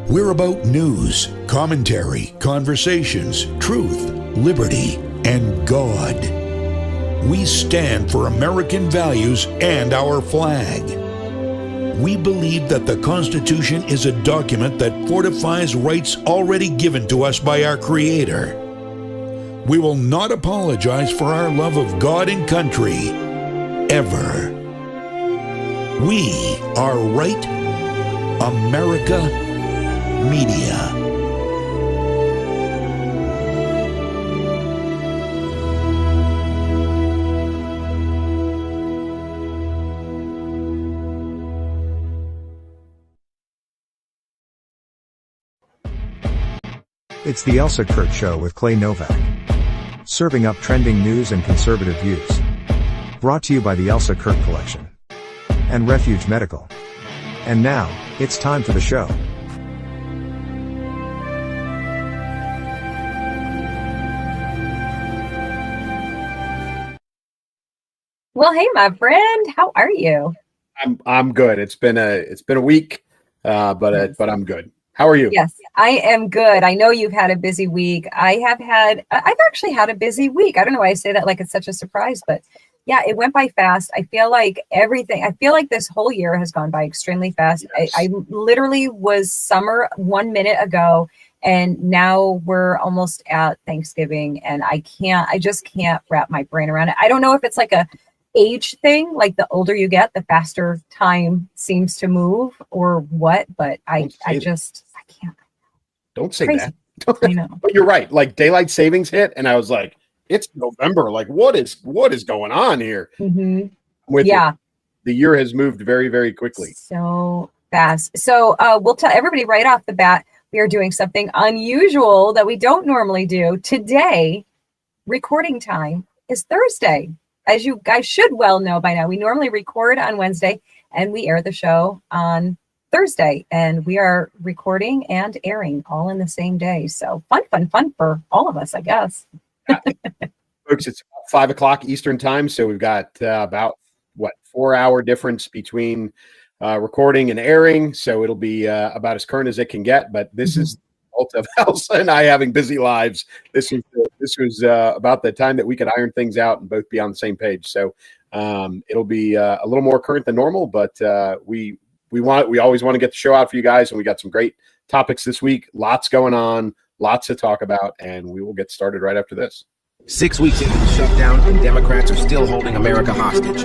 We're about news, commentary, conversations, truth, liberty, and God. We stand for American values and our flag. We believe that the Constitution is a document that fortifies rights already given to us by our Creator. We will not apologize for our love of God and country, ever. We are Right America Media. It's the Elsa Kurt Show with Clay Novak. Serving up trending news and conservative views. Brought to you by the Elsa Kurt Collection. And Refuge Medical. And now, it's time for the show. Well, hey, my friend, how are you? I'm good. It's been a week, but I'm good. How are you? Yes, I am good. I know you've had a busy week. I've actually had a busy week. I don't know why I say that like it's such a surprise, but yeah, it went by fast. I feel like this whole year has gone by extremely fast. Yes. I literally was summer 1 minute ago, and now we're almost at Thanksgiving, and I just can't wrap my brain around it. I don't know if it's like a age thing, like the older you get, the faster time seems to move, or what, but I can't. Don't say Crazy. that. I know. But you're right. Like daylight savings hit, and I was like, it's November. Like, what is going on here? Mm-hmm. With you. The year has moved very, very quickly. So fast. So we'll tell everybody right off the bat, we are doing something unusual that we don't normally do. Today, recording time is Thursday. As you guys should well know by now, we normally record on Wednesday and we air the show on Thursday, and we are recording and airing all in the same day. So fun for all of us, I guess. Folks, it's 5:00 Eastern time. So we've got about 4-hour difference between recording and airing. So it'll be about as current as it can get, but this is of Elsa and I having busy lives. This was about the time that we could iron things out and both be on the same page. So it'll be a little more current than normal, but we always want to get the show out for you guys, and we got some great topics this week. Lots going on, lots to talk about, and we will get started right after this. 6 weeks into the shutdown, and Democrats are still holding America hostage.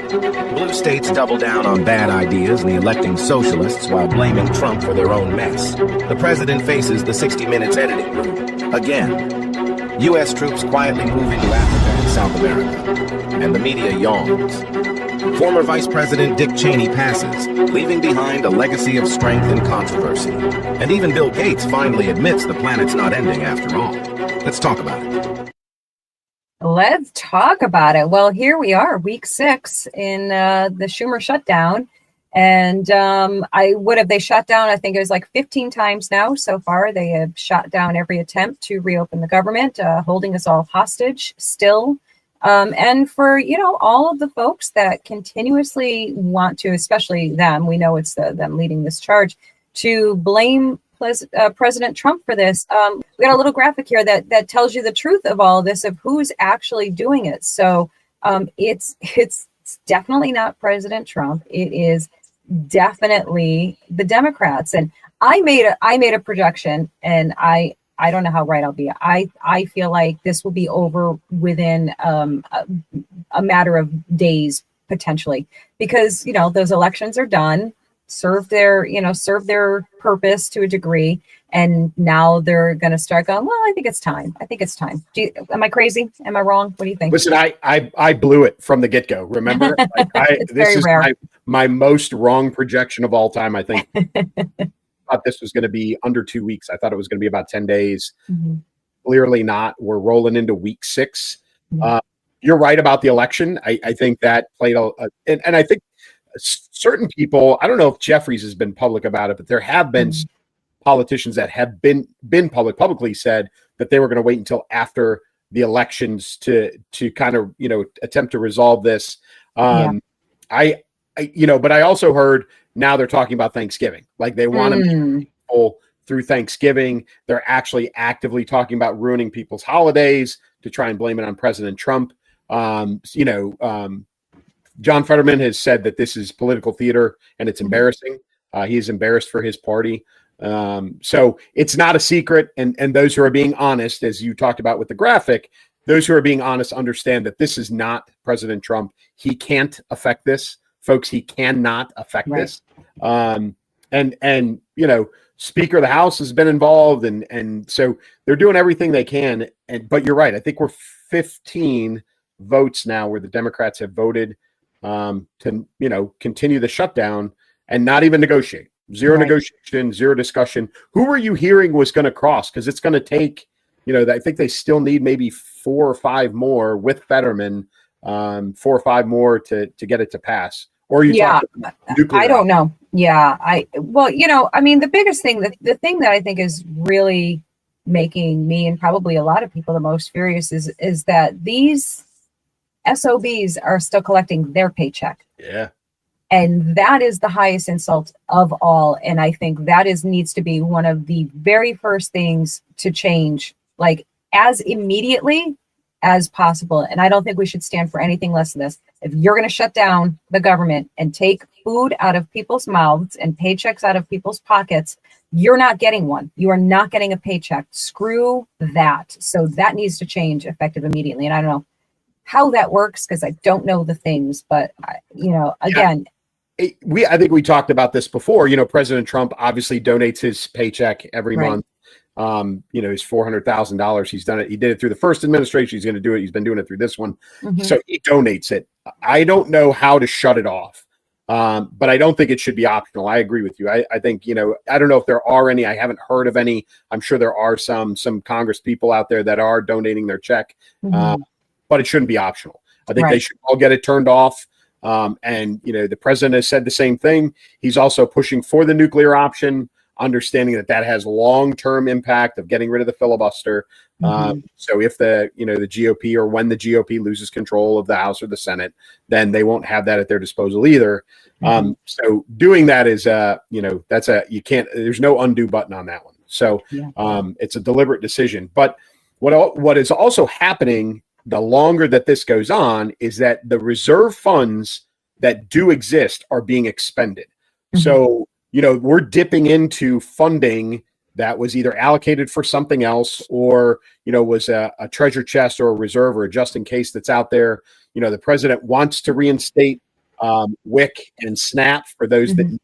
Blue states double down on bad ideas and electing socialists while blaming Trump for their own mess. The president faces the 60 Minutes editing room. Again. U.S. troops quietly move into Africa and South America. And the media yawns. Former Vice President Dick Cheney passes, leaving behind a legacy of strength and controversy. And even Bill Gates finally admits the planet's not ending after all. Let's talk about it. Let's talk about it. Well, here we are, week 6 in the Schumer shutdown. And they shut down, I think it was like 15 times now so far. They have shot down every attempt to reopen the government, holding us all hostage still. And for, all of the folks that continuously want to, especially them, we know it's them leading this charge, to blame President Trump for this. We got a little graphic here that tells you the truth of all of this, of who's actually doing it. So it's definitely not President Trump. It is definitely the Democrats. And I made a projection, and I don't know how right I'll be. I feel like this will be over within a matter of days, potentially, because those elections are done. Serve their purpose to a degree, and now they're going to start going, well, I think it's time. Am I crazy? Am I wrong? What do you think? Listen, I blew it from the get-go. Remember, this is my most wrong projection of all time. I think I thought this was going to be under 2 weeks. I thought it was going to be about 10 days. Mm-hmm. Clearly not. We're rolling into week 6. Mm-hmm. You're right about the election. I think that played and I think certain people, I don't know if Jeffries has been public about it, but there have been politicians that have been publicly said that they were going to wait until after the elections to kind of, attempt to resolve this. But I also heard, now they're talking about Thanksgiving. Like they want to meet people through Thanksgiving. They're actually actively talking about ruining people's holidays to try and blame it on President Trump. John Fetterman has said that this is political theater and it's embarrassing. He is embarrassed for his party. So it's not a secret. And those who are being honest, as you talked about with the graphic, those who are being honest understand that this is not President Trump. He can't affect this, folks. He cannot affect this. And Speaker of the House has been involved. And so they're doing everything they can. But you're right. I think we're 15 votes now where the Democrats have voted to continue the shutdown and not even negotiate. Zero negotiation, zero discussion. Who were you hearing was going to cross? Because it's going to take, I think they still need maybe 4 or 5 more with Fetterman, 4 or 5 more to get it to pass. Or you talking about nuclear? I don't know. Yeah, the biggest thing, the thing that I think is really making me and probably a lot of people the most furious is that these SOBs are still collecting their paycheck. Yeah. And that is the highest insult of all. And I think that needs to be one of the very first things to change, like as immediately as possible. And I don't think we should stand for anything less than this. If you're going to shut down the government and take food out of people's mouths and paychecks out of people's pockets, you're not getting one. You are not getting a paycheck. Screw that. So that needs to change effective immediately. And I don't know how that works because I don't know the things, but again. I think we talked about this before. President Trump obviously donates his paycheck every month. His $400,000. He's done it. He did it through the first administration. He's going to do it. He's been doing it through this one. So he donates it. I don't know how to shut it off, but I don't think it should be optional. I agree with you. I think, I don't know if there are any. I haven't heard of any. I'm sure there are some Congress people out there that are donating their check, but it shouldn't be optional. I think they should all get it turned off. The president has said the same thing. He's also pushing for the nuclear option, understanding that has long-term impact of getting rid of the filibuster. So if the GOP or when the GOP loses control of the House or the Senate, then they won't have that at their disposal either. So doing that is, there's no undo button on that one. So it's a deliberate decision. But what is also happening the longer that this goes on is that the reserve funds that do exist are being expended. So, we're dipping into funding that was either allocated for something else or, was a treasure chest or a reserve or a just in case that's out there. The president wants to reinstate WIC and SNAP for those that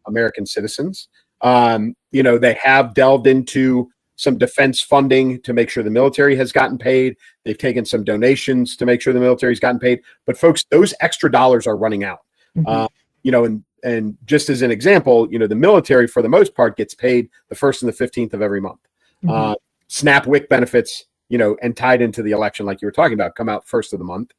American citizens. They have delved into some defense funding to make sure the military has gotten paid. They've taken some donations to make sure the military's gotten paid. But folks, those extra dollars are running out. And just as an example, the military for the most part gets paid the 1st and the 15th of every month. SNAP WIC benefits, and tied into the election, like you were talking about, come out 1st of the month.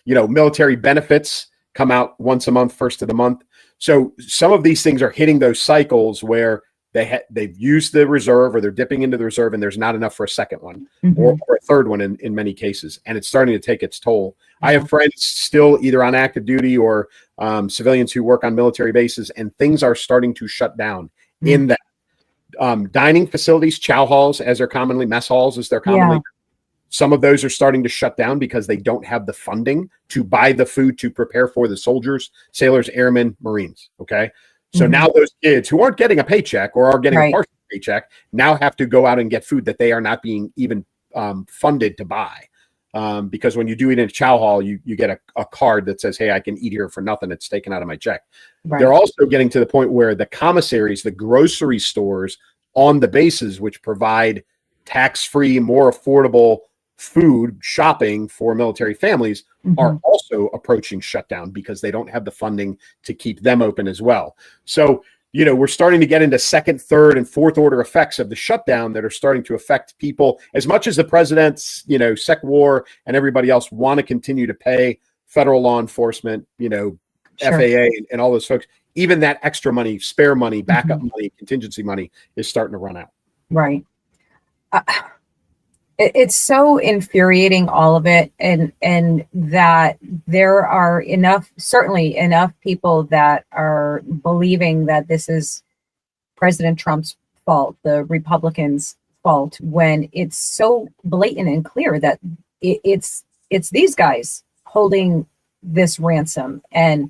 Military benefits come out once a month, 1st of the month. So some of these things are hitting those cycles where they've used the reserve or they're dipping into the reserve and there's not enough for a second one or a third one in many cases. And it's starting to take its toll. I have friends still either on active duty or civilians who work on military bases, and things are starting to shut down in that. Dining facilities, chow halls, as they're commonly, mess halls, as they're commonly. Some of those are starting to shut down because they don't have the funding to buy the food to prepare for the soldiers, sailors, airmen, Marines. Okay. So now those kids who aren't getting a paycheck or are getting a partial paycheck now have to go out and get food that they are not being even funded to buy. Because when you do eat in a chow hall, you get a card that says, hey, I can eat here for nothing. It's taken out of my check. They're also getting to the point where the commissaries, the grocery stores on the bases, which provide tax-free, more affordable food shopping for military families, are also approaching shutdown because they don't have the funding to keep them open as well. So, we're starting to get into second, third, and fourth order effects of the shutdown that are starting to affect people. As much as the president's, Sec War and everybody else want to continue to pay federal law enforcement, FAA and all those folks, even that extra money, spare money, backup money, contingency money is starting to run out. Right. It's so infuriating, all of it, and that there are certainly enough people that are believing that this is President Trump's fault, the Republicans' fault, when it's so blatant and clear that it's these guys holding this ransom. And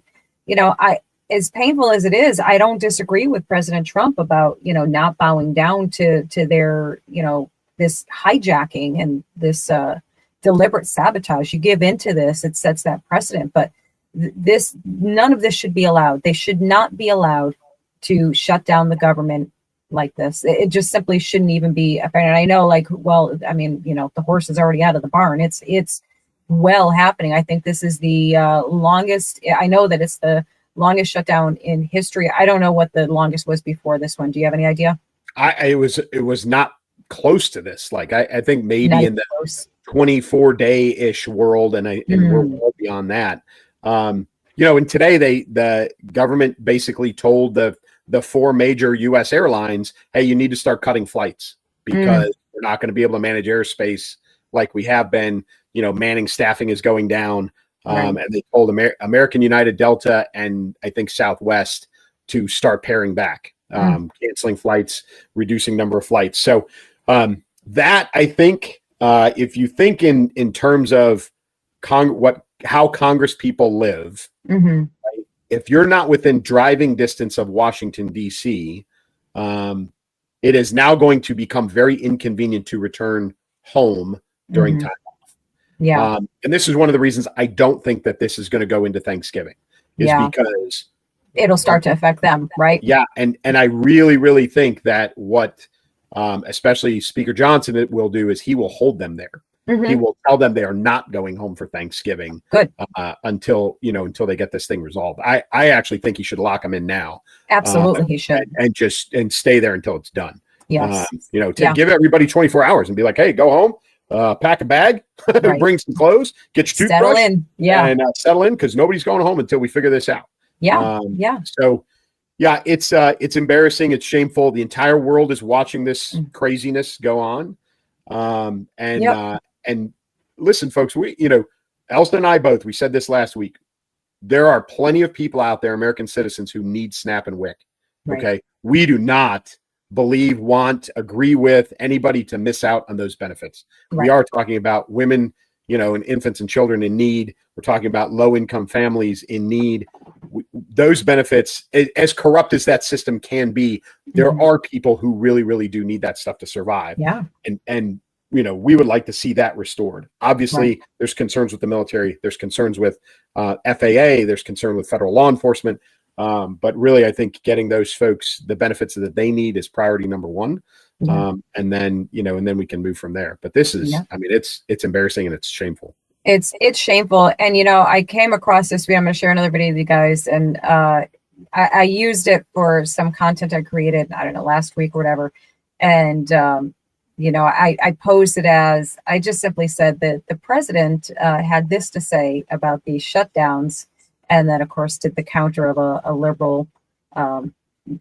I, as painful as it is, I don't disagree with President Trump about not bowing down to their this hijacking and this deliberate sabotage. You give into this, it sets that precedent. But none of this should be allowed. They should not be allowed to shut down the government like this. It just simply shouldn't even be. And I know, the horse is already out of the barn. It's well happening. I think this is the longest. I know that it's the longest shutdown in history. I don't know what the longest was before this one. Do you have any idea? It was not close to this. Like I think maybe Not in the close. 24-day-ish world, and we're well beyond that. And today the government basically told the four major U.S. airlines, hey, you need to start cutting flights because we're not going to be able to manage airspace like we have been. Manning staffing is going down. And they told American, United, Delta, and I think Southwest to start paring back, canceling flights, reducing number of flights. So that, I think, if you think in terms of how Congress people live, right, if you're not within driving distance of Washington, D.C., it is now going to become very inconvenient to return home during time off. Yeah. And this is one of the reasons I don't think that this is going to go into Thanksgiving, is because it'll start to affect them, right? Yeah. And I really, really think that what especially Speaker Johnson will do is he will hold them there. He will tell them they are not going home for Thanksgiving. Good. Until they get this thing resolved. I actually think he should lock them in now. Absolutely, he should. And stay there until it's done. Yes. Give everybody 24 hours and be like, hey, go home, pack a bag, bring some clothes, get your toothbrush, settle in. Yeah. And settle in, because nobody's going home until we figure this out. Yeah. So, yeah, it's embarrassing. It's shameful. The entire world is watching this craziness go on. And listen, folks, Elsa and I both, we said this last week. There are plenty of people out there, American citizens, who need SNAP and WIC. Right. Okay. We do not agree with anybody to miss out on those benefits. Right. We are talking about women, and infants and children in need. We're talking about low-income families in need. Those benefits, as corrupt as that system can be, there are people who really, really do need that stuff to survive. Yeah. And we would like to see that restored. Obviously, there's concerns with the military. There's concerns with FAA. There's concern with federal law enforcement. But really, I think getting those folks the benefits that they need is priority number one. And then we can move from there. But this is, it's embarrassing and it's shameful. It's shameful. And, I came across this video. I'm going to share another video with you guys. And I used it for some content I created, I don't know, last week or whatever. And, I posed it as, I just simply said that the president had this to say about these shutdowns. And then, of course, did the counter of a liberal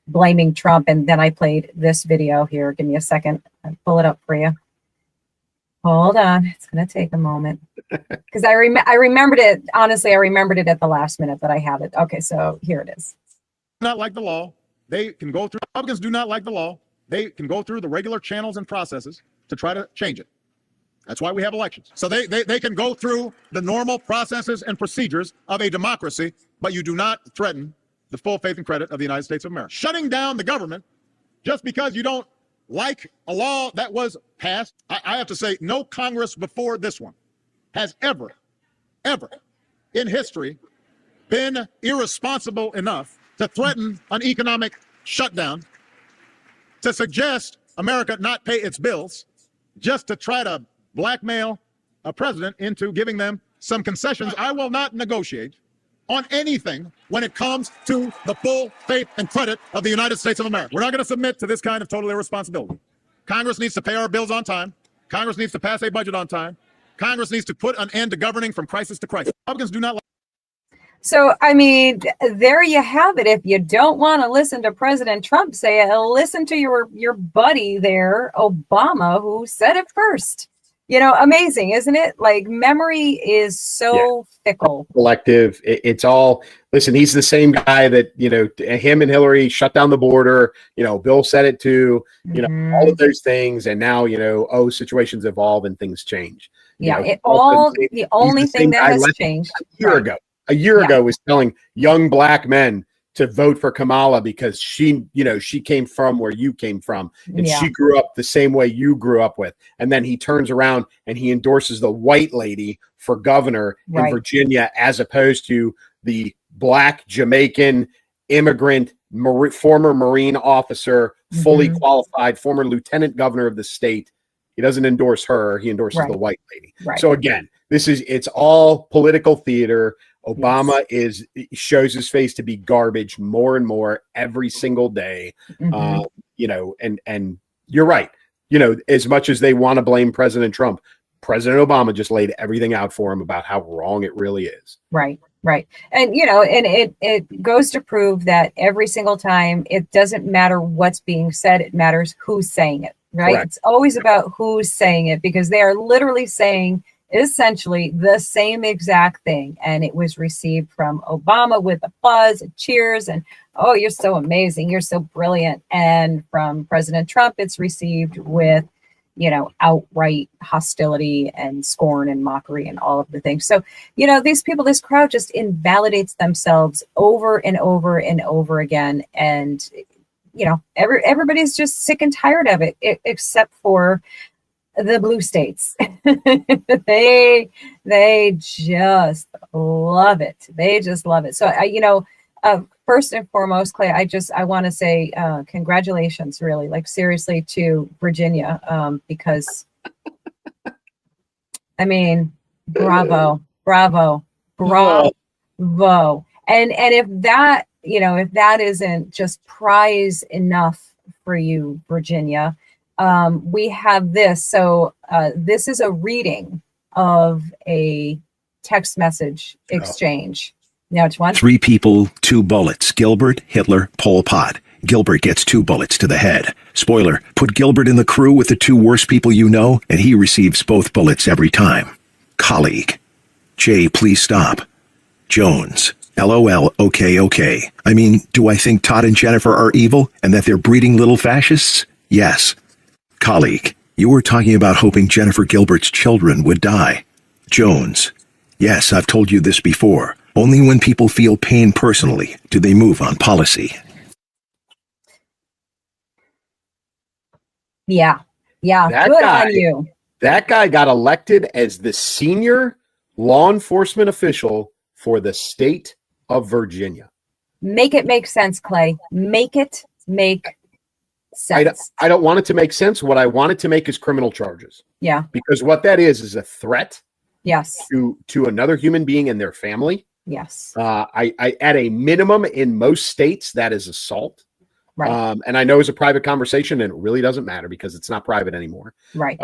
blaming Trump. And then I played this video here. Give me a second. I'll pull it up for you. Hold on. It's going to take a moment. Because I remembered it. Honestly, I remembered it at the last minute that I have it. Okay, so here it is. Not like the law. They can go through, Republicans do not like the law. They can go through the regular channels and processes to try to change it. That's why we have elections. So they can go through the normal processes and procedures of a democracy, but you do not threaten the full faith and credit of the United States of America. Shutting down the government just because you don't like a law that was passed. I have to say, no Congress before this one has ever in history been irresponsible enough to threaten an economic shutdown, to suggest America not pay its bills, just to try to blackmail a president into giving them some concessions. I will not negotiate on anything when it comes to the full faith and credit of the United States of America. We're not going to submit to this kind of total irresponsibility. Congress needs to pay our bills on time. Congress needs to pass a budget on time. Congress needs to put an end to governing from crisis to crisis. Republicans do not like. So, I mean, there you have it. If you don't want to listen to President Trump say it, listen to your buddy there, Obama, who said it first. Amazing, isn't it? Like memory is so fickle. Collective. It's all, listen, he's the same guy that, him and Hillary shut down the border. Bill said it too, all of those things. And now, situations evolve and things change. Yeah. The only thing that has changed a year ago was telling young black men to vote for Kamala because she came from where you came from, and she grew up the same way you grew up with. And then he turns around and he endorses the white lady for governor in Virginia, as opposed to the black Jamaican immigrant, former Marine officer, fully qualified, former lieutenant governor of the state. He doesn't endorse her. He endorses the white lady. Right. So again, it's all political theater. Obama shows his face to be garbage more and more every single day. And you're right. As much as they want to blame President Trump, President Obama just laid everything out for him about how wrong it really is. Right. And, and it goes to prove that every single time, it doesn't matter what's being said. It matters who's saying it. Right. Correct. It's always about who's saying it, because they are literally saying essentially the same exact thing, and it was received from Obama with applause and cheers and, oh, you're so amazing, you're so brilliant, and from President Trump it's received with outright hostility and scorn and mockery and all of the things. So these people, this crowd just invalidates themselves over and over and over again, and everybody's just sick and tired of it, except for the blue states. they just love it. They just love it. So first and foremost, Clay, I want to say congratulations, really, like seriously, to Virginia, because bravo. And if that isn't just prize enough for you, Virginia, we have this. So this is a reading of a text message exchange. Now, which one? 3 people, 2 bullets. Gilbert, Hitler, Pol Pot. Gilbert gets 2 bullets to the head. Spoiler, put Gilbert in the crew with the 2 worst people you know, and he receives both bullets every time. Colleague. Jay, please stop. Jones. LOL, okay. I mean, do I think Todd and Jennifer are evil and that they're breeding little fascists? Yes. Colleague, you were talking about hoping Jennifer Gilbert's children would die. Jones. Yes, I've told you this before. Only when people feel pain personally do they move on policy. Yeah. Good on you. That guy got elected as the senior law enforcement official for the state of Virginia. Make it make sense, Clay. Make it make sense. I don't want it to make sense. What I want it to make is criminal charges. Yeah. Because what that is a threat. Yes. To another human being and their family. Yes. I at a minimum in most states that is assault. Right. And I know it's a private conversation, and it really doesn't matter because it's not private anymore. Right.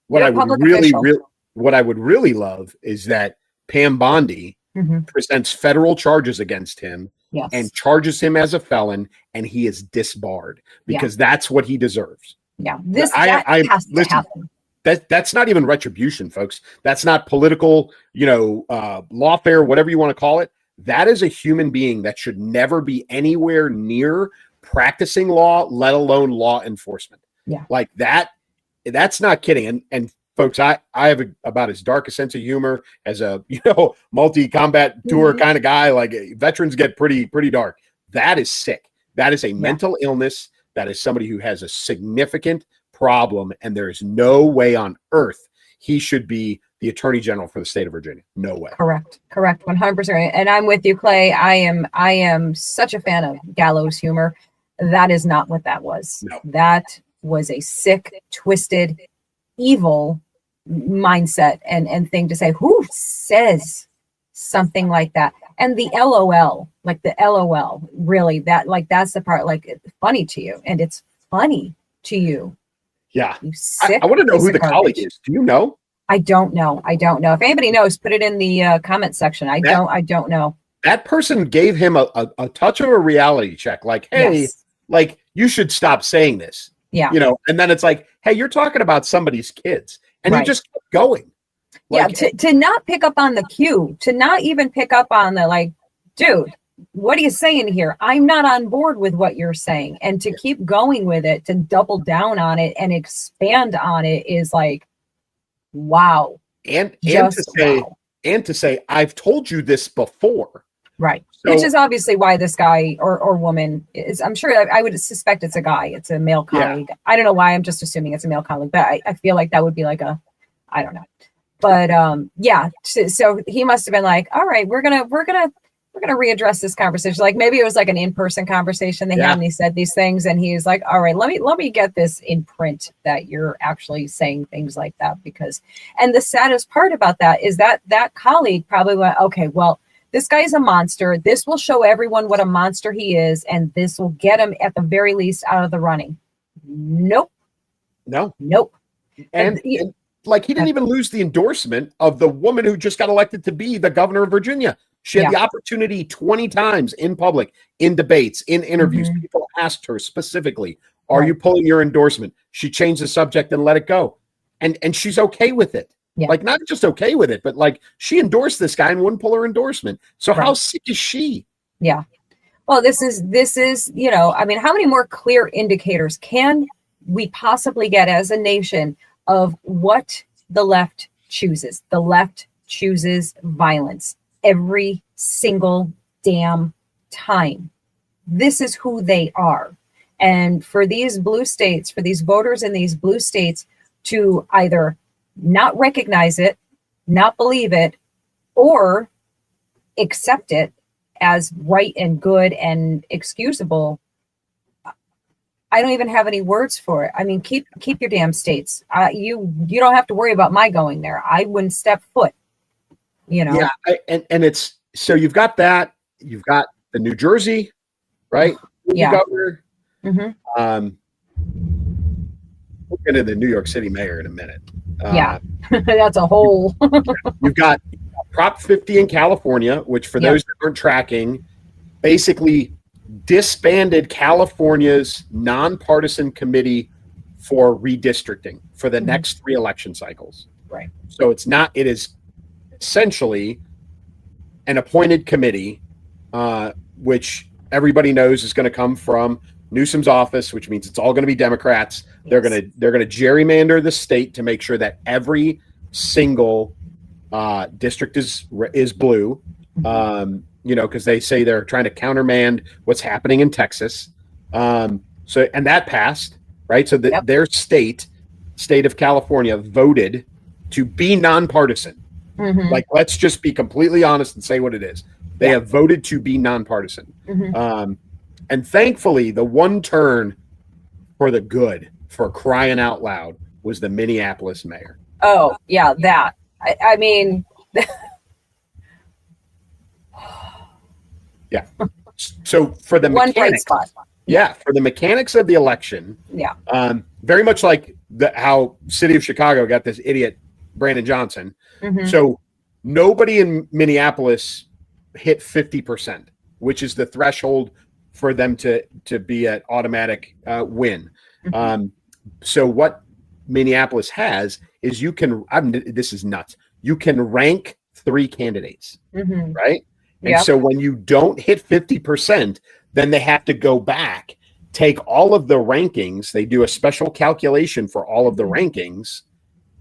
What I would really love is that Pam Bondi presents federal charges against him. Yes. And charges him as a felon, and he is disbarred because that's what he deserves. Yeah, that has to happen. That's not even retribution, folks. That's not political, lawfare, whatever you want to call it. That is a human being that should never be anywhere near practicing law, let alone law enforcement. Yeah, like that. That's not kidding. And folks, I have about as dark a sense of humor as a multi-combat tour kind of guy. Like veterans get pretty dark. That is sick. That is a mental illness. That is somebody who has a significant problem, and there is no way on earth he should be the Attorney General for the state of Virginia. No way. Correct. 100%. And I'm with you, Clay. I am such a fan of gallows humor. That is not what that was. No. That was a sick, twisted, evil mindset and thing to say. Who says something like that? And the LOL, like the LOL, really, that's the part, like, it's funny to you, and it's funny to you. Yeah. You sick I want to know who the garbage. colleague is. Do you know? I don't know. If anybody knows, put it in the comment section. I don't know. That person gave him a touch of a reality check. Like, hey, like, you should stop saying this. Yeah. And then it's like, hey, you're talking about somebody's kids. And he just kept going. Yeah, to not pick up on the cue, to not even pick up on the like, dude, what are you saying here? I'm not on board with what you're saying. And to keep going with it, to double down on it and expand on it is like, wow. And to say, I've told you this before. Right. So, which is obviously why this guy or woman is, I'm sure I would suspect it's a guy. It's a male colleague. I don't know why. I'm just assuming it's a male colleague, but I feel like that would be like I don't know. But yeah. So he must have been like, all right, we're gonna readdress this conversation. Like maybe it was like an in-person conversation they had and he said these things and he's like, all right, let me get this in print that you're actually saying things like that. Because, and the saddest part about that is that colleague probably went, okay, well, this guy's a monster. This will show everyone what a monster he is, and this will get him at the very least out of the running. Nope. No. And like he didn't even lose the endorsement of the woman who just got elected to be the governor of Virginia. She had the opportunity 20 times in public, in debates, in interviews. People asked her specifically, are you pulling your endorsement? She changed the subject and let it go. And she's okay with it. Yeah. Like not just okay with it, but like she endorsed this guy and wouldn't pull her endorsement. So how sick is she? Yeah. Well, this is, you know, I mean, how many more clear indicators can we possibly get as a nation of what the left chooses? The left chooses violence every single damn time. This is who they are. And for these blue states, for these voters in these blue states to either not recognize it, not believe it, or accept it as right and good and excusable, I don't even have any words for it. I mean, keep your damn states. You don't have to worry about my going there. I wouldn't step foot. You know. Yeah, and it's so you've got that. You've got the New Jersey, right? Yeah. Governor. We'll get into the New York City mayor in a minute. That's a whole. You've got Prop 50 in California, which for those that aren't tracking, basically disbanded California's nonpartisan committee for redistricting for the next 3 election cycles. Right. So it is essentially an appointed committee, which everybody knows is going to come from Newsom's office, which means it's all going to be Democrats. Yes. They're going to gerrymander the state to make sure that every single district is blue. You know, because they say they're trying to countermand what's happening in Texas. And that passed, right? So their state of California voted to be nonpartisan. Like, let's just be completely honest and say what it is. They have voted to be nonpartisan. And thankfully, the one turn for the good, for crying out loud, was the Minneapolis mayor. Oh, yeah, that. I mean... Yeah. So for the one mechanics, bright spot. For the mechanics of the election, very much like how City of Chicago got this idiot Brandon Johnson. So nobody in Minneapolis hit 50%, which is the threshold for them to be an automatic win. So what Minneapolis has is this is nuts. You can rank 3 candidates, right? And so when you don't hit 50%, then they have to go back, take all of the rankings. They do a special calculation for all of the rankings.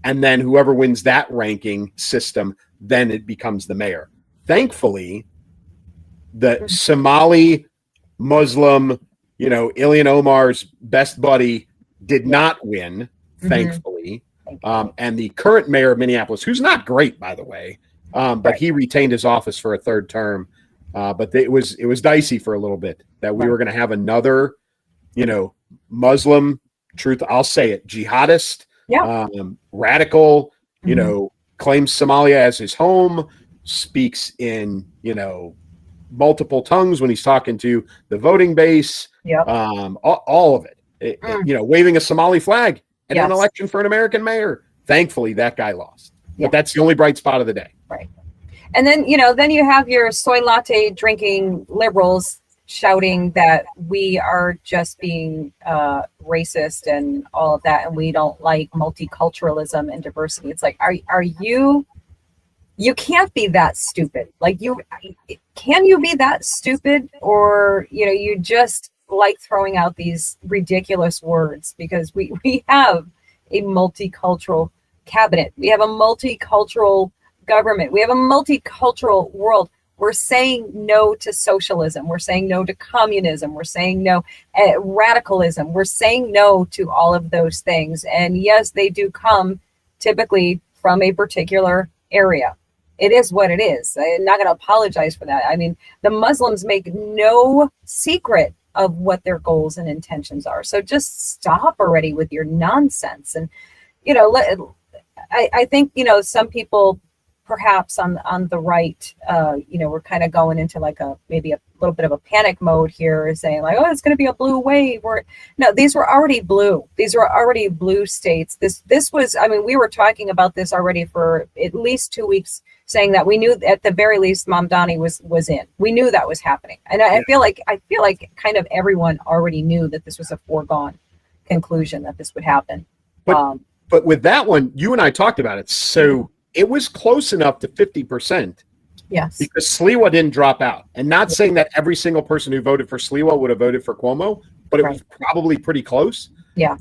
And then whoever wins that ranking system, then it becomes the mayor. Thankfully, the Somali Muslim, Ilhan Omar's best buddy did not win, thankfully. And the current mayor of Minneapolis, who's not great, by the way, but he retained his office for a 3rd term. But it was dicey for a little bit that we were going to have another, Muslim, I'll say it, jihadist, radical, claims Somalia as his home, speaks in, multiple tongues when he's talking to the voting base, all of it, waving a Somali flag and an election for an American mayor. Thankfully, that guy lost. But that's the only bright spot of the day. Right. And then, then you have your soy latte drinking liberals shouting that we are just being racist and all of that, and we don't like multiculturalism and diversity. It's like, are you can't be that stupid. Like, can you be that stupid? Or, you just like throwing out these ridiculous words, because we have a multicultural cabinet. We have a multicultural government. We have a multicultural world. We're saying no to socialism. We're saying no to communism. We're saying no radicalism. We're saying no to all of those things. And yes, they do come typically from a particular area. It is what it is. I'm not going to apologize for that. I mean, the Muslims make no secret of what their goals and intentions are. So just stop already with your nonsense. And, I think, some people perhaps on the right, we're kind of going into like maybe a little bit of a panic mode here, saying like, oh, it's going to be a blue wave. No, these were already blue. These were already blue states. This was, I mean, we were talking about this already for at least 2 weeks, saying that we knew at the very least Mamdani was in. We knew that was happening. And I feel like kind of everyone already knew that this was a foregone conclusion, that this would happen. But with that one, you and I talked about it. So it was close enough to 50%. Yes. Because Sliwa didn't drop out. And not saying that every single person who voted for Sliwa would have voted for Cuomo, but it was probably pretty close. Yeah.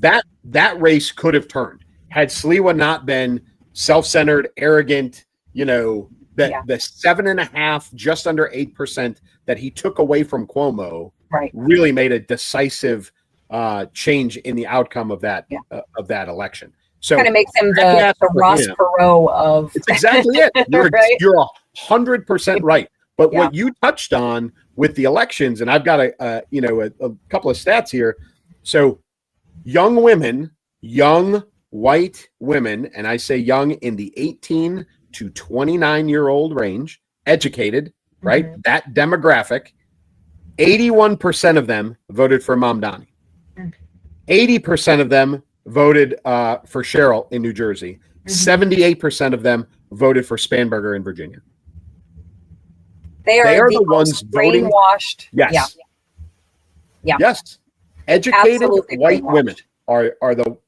That race could have turned. Had Sliwa not been self-centered, arrogant, the 7.5%, just under 8% that he took away from Cuomo really made a decisive change in the outcome of that election. So kind of makes him the Ross Perot of. It's exactly it. You're 100% right. But what you touched on with the elections, and I've got a couple of stats here. So young white women, and I say young in the 18 to 29-year-old range, educated, right? Mm-hmm. That demographic, 81% of them voted for Mamdani. 80% of them voted for Cheryl in New Jersey. 78% of them voted for Spanberger in Virginia. They are the ones voting. Brainwashed. Yes. Yeah. Yes. Educated Absolutely white women are the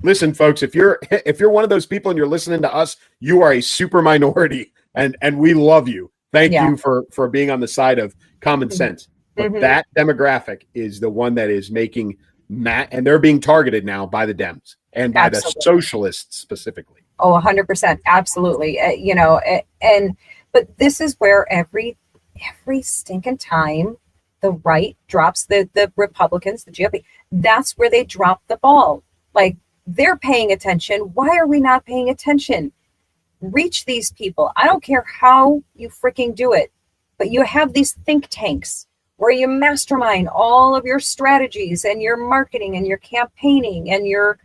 listen, folks, if you're one of those people and you're listening to us, you are a super minority, and we love you. Thank you for being on the side of common sense. But that demographic is the one that is making and they're being targeted now by the Dems and by the socialists specifically. Oh, 100%. Absolutely. But this is where every stinking time the right drops the Republicans, the GOP, that's where they drop the ball. Like, they're paying attention. Why are we not paying attention? Reach these people. I don't care how you freaking do it, but you have these think tanks where you mastermind all of your strategies and your marketing and your campaigning and your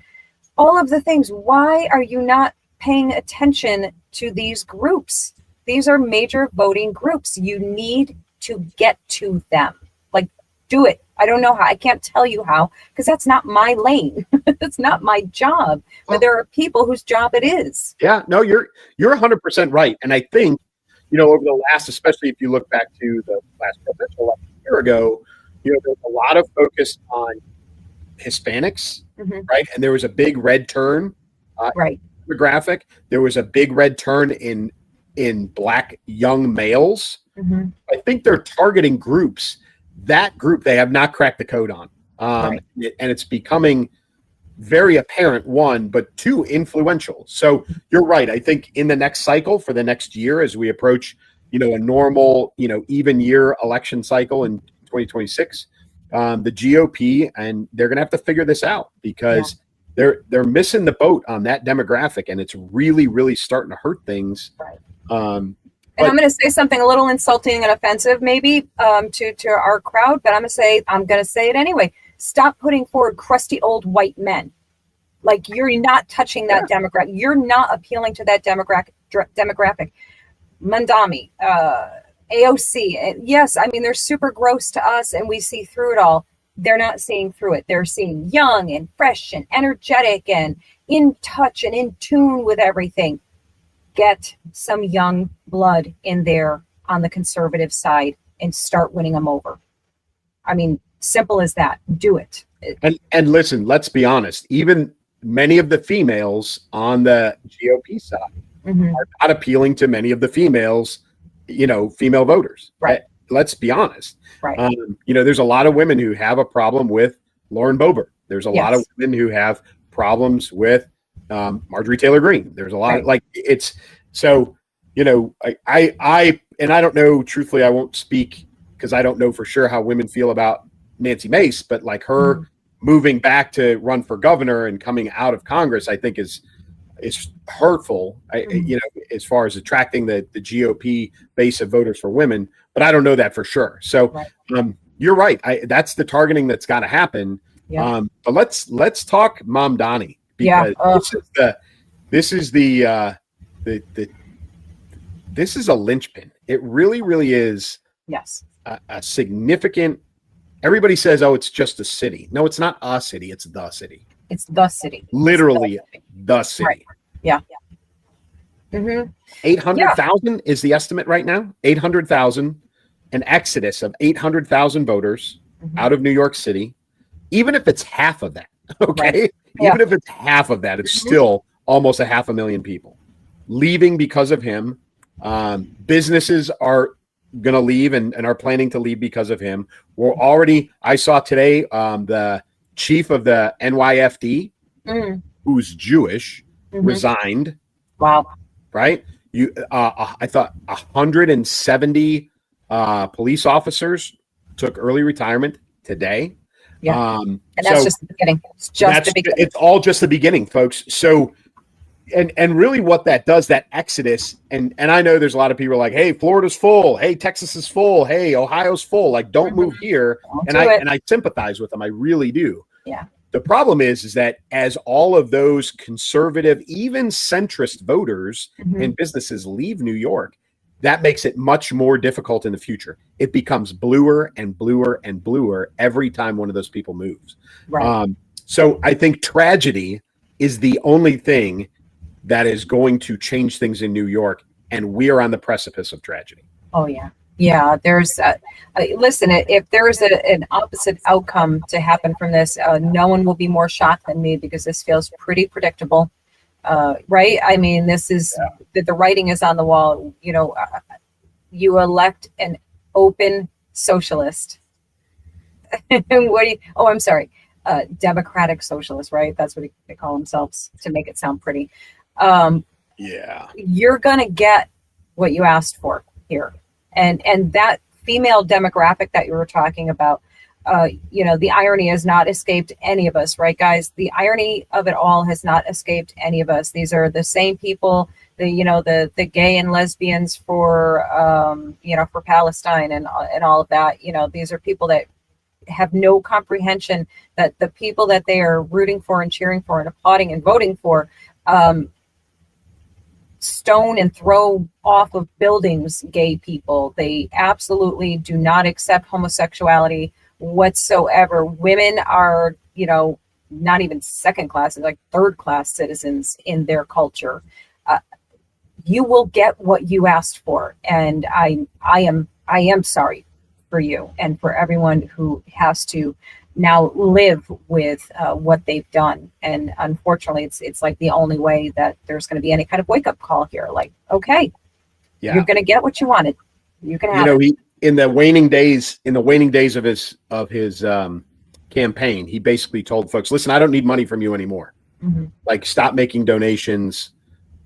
all of the things. Why are you not paying attention to these groups? These are major voting groups. You need to get to them. Like, do it. I don't know how. I can't tell you how, because that's not my lane. That's not my job. But there are people whose job it is. Yeah, no, you're 100% right. And I think, over the last, especially if you look back to the last presidential election a year ago, there's a lot of focus on Hispanics, right? And there was a big red turn demographic. There was a big red turn in Black young males. I think they're targeting groups. That group they have not cracked the code on. And it's becoming very apparent, one, but two, influential. So you're right. I think in the next cycle for the next year, as we approach, a normal, even year election cycle in 2026, the GOP, and they're going to have to figure this out because they're missing the boat on that demographic, and it's really, really starting to hurt things. And I'm going to say something a little insulting and offensive, maybe to our crowd, but I'm going to say it anyway. Stop putting forward crusty old white men. Like, you're not touching that demographic. You're not appealing to that demographic. Mandami, AOC. Yes, I mean, they're super gross to us, and we see through it all. They're not seeing through it. They're seeing young and fresh and energetic and in touch and in tune with everything. Get some young blood in there on the conservative side. and start winning them over. I mean, simple as that. Do it. And listen, let's be honest. Even many of the females on the GOP side are not appealing to many of the females, female voters. Right. Let's be honest. Right. There's a lot of women who have a problem with Lauren Boebert. There's a lot of women who have problems with Marjorie Taylor Greene. There's a lot of it's so, I don't know, truthfully, I won't speak because I don't know for sure how women feel about Nancy Mace, but like her moving back to run for governor and coming out of Congress, I think is hurtful, as far as attracting the GOP base of voters for women, but I don't know that for sure. So you're right. That's the targeting that's got to happen. Yeah. But let's talk Mom Donnie, because this is a linchpin. It really, really is. Yes. A significant. Everybody says, "Oh, it's just a city." No, it's not a city. It's the city. It's the city. Literally, the city. Right. Yeah. Mm-hmm. 800,000 is the estimate right now. 800,000, an exodus of 800,000 voters out of New York City. Even if it's half of that, okay? Right. Even if it's half of that, it's still almost 500,000 people leaving because of him. Businesses are going to leave and are planning to leave because of him. I saw today the chief of the NYFD, who's Jewish, resigned. Wow. Right? I thought 170 police officers took early retirement today. Yeah. And that's just the beginning. It's just the beginning. It's all just the beginning, folks. So, and really what that does, that exodus, and I know there's a lot of people like, hey, Florida's full. Hey, Texas is full. Hey, Ohio's full. Like, don't move here. And I sympathize with them. I really do. Yeah. The problem is that as all of those conservative, even centrist voters and businesses leave New York, that makes it much more difficult in the future. It becomes bluer and bluer and bluer every time one of those people moves. Right. So I think tragedy is the only thing that is going to change things in New York, and we are on the precipice of tragedy. Oh, yeah. Yeah, there's listen, if there is an opposite outcome to happen from this, no one will be more shocked than me, because this feels pretty predictable. Right? I mean, this is the writing is on the wall. You elect an open socialist. I'm sorry. Democratic socialist, right? That's what they call themselves to make it sound pretty. You're going to get what you asked for here. And that female demographic that you were talking about, the irony has not escaped any of us, right, guys? The irony of it all has not escaped any of us. These are the same people, the gay and lesbians for Palestine and all of that. These are people that have no comprehension that the people that they are rooting for and cheering for and applauding and voting for, stone and throw off of buildings gay people. They absolutely do not accept homosexuality whatsoever. Women are, not even second class, like third class citizens in their culture. You will get what you asked for, and I am sorry for you and for everyone who has to now live with what they've done. And unfortunately, it's like the only way that there's going to be any kind of wake up call here. Like, okay, you're going to get what you wanted. You can have it. In the waning days of his campaign, he basically told folks, listen, I don't need money from you anymore. Like, stop making donations.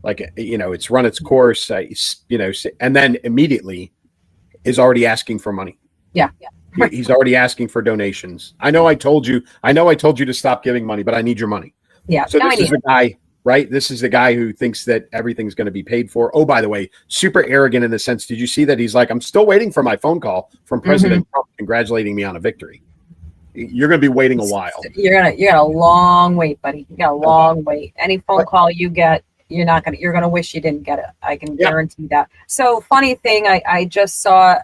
Like, it's run its course, and then immediately is already asking for money. Yeah. He's already asking for donations. I know I told you to stop giving money, but I need your money. Yeah. So this is the guy, right? This is the guy who thinks that everything's going to be paid for. Oh, by the way, super arrogant in the sense. Did you see that? He's like, I'm still waiting for my phone call from President Trump congratulating me on a victory. You're going to be waiting a while. You're gonna a long wait, buddy. You got a long wait. Any phone call you get, you're going to wish you didn't get it. I can guarantee that. So funny thing, I just saw,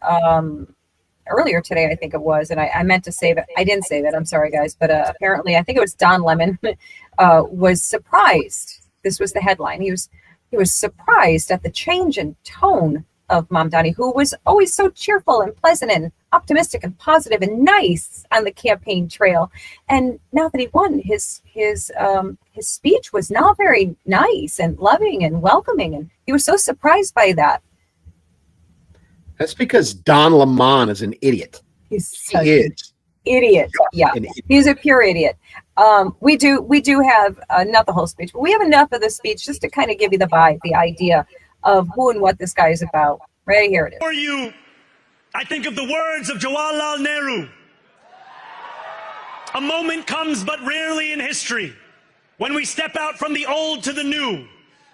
earlier today, I think it was, and I meant to save it. I didn't save it. I'm sorry, guys. But apparently, I think it was Don Lemon was surprised. This was the headline. He was surprised at the change in tone of Mom Donnie, who was always so cheerful and pleasant and optimistic and positive and nice on the campaign trail. And now that he won, his speech was not very nice and loving and welcoming, and he was so surprised by that. That's because Don Lemon is an idiot. He's such an idiot. Yeah, he's a pure idiot. We do have not the whole speech, but we have enough of the speech just to kind of give you the vibe, the idea of who and what this guy is about. Right here it is. For you, I think of the words of Jawaharlal Nehru. A moment comes but rarely in history when we step out from the old to the new,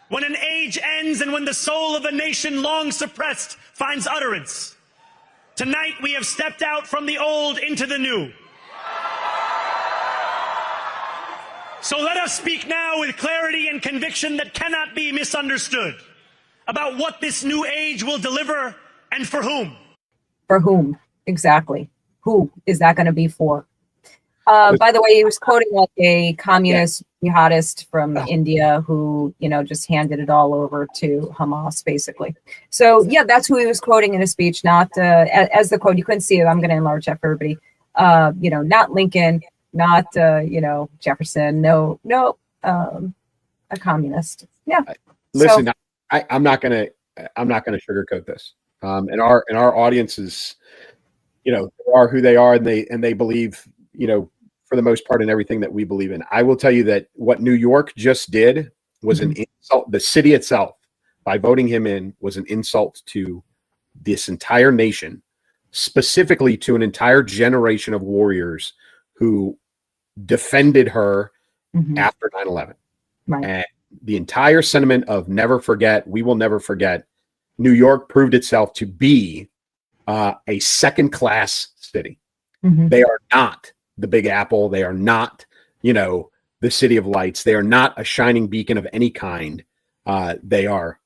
when an age ends and when the soul of a nation long suppressed finds utterance. Tonight we have stepped out from the old into the new. So let us speak now with clarity and conviction that cannot be misunderstood about what this new age will deliver and for whom. For whom, exactly. Who is that going to be for? By the way, he was quoting like a communist jihadist from India who, just handed it all over to Hamas, basically. So, yeah, that's who he was quoting in his speech, not as the quote. You couldn't see it. I'm going to enlarge that for everybody. Not Lincoln, not, Jefferson. No, a communist. Yeah. Listen, so, I'm not going to sugarcoat this. And our audiences, are who they are, and they believe, for the most part, in everything that we believe in. I will tell you that what New York just did was an insult. The city itself, by voting him in, was an insult to this entire nation, specifically to an entire generation of warriors who defended her after 9/11. Right. And the entire sentiment of never forget, we will never forget, New York proved itself to be a second-class city. They are not the Big Apple. They are not, the City of Lights. They are not a shining beacon of any kind. They are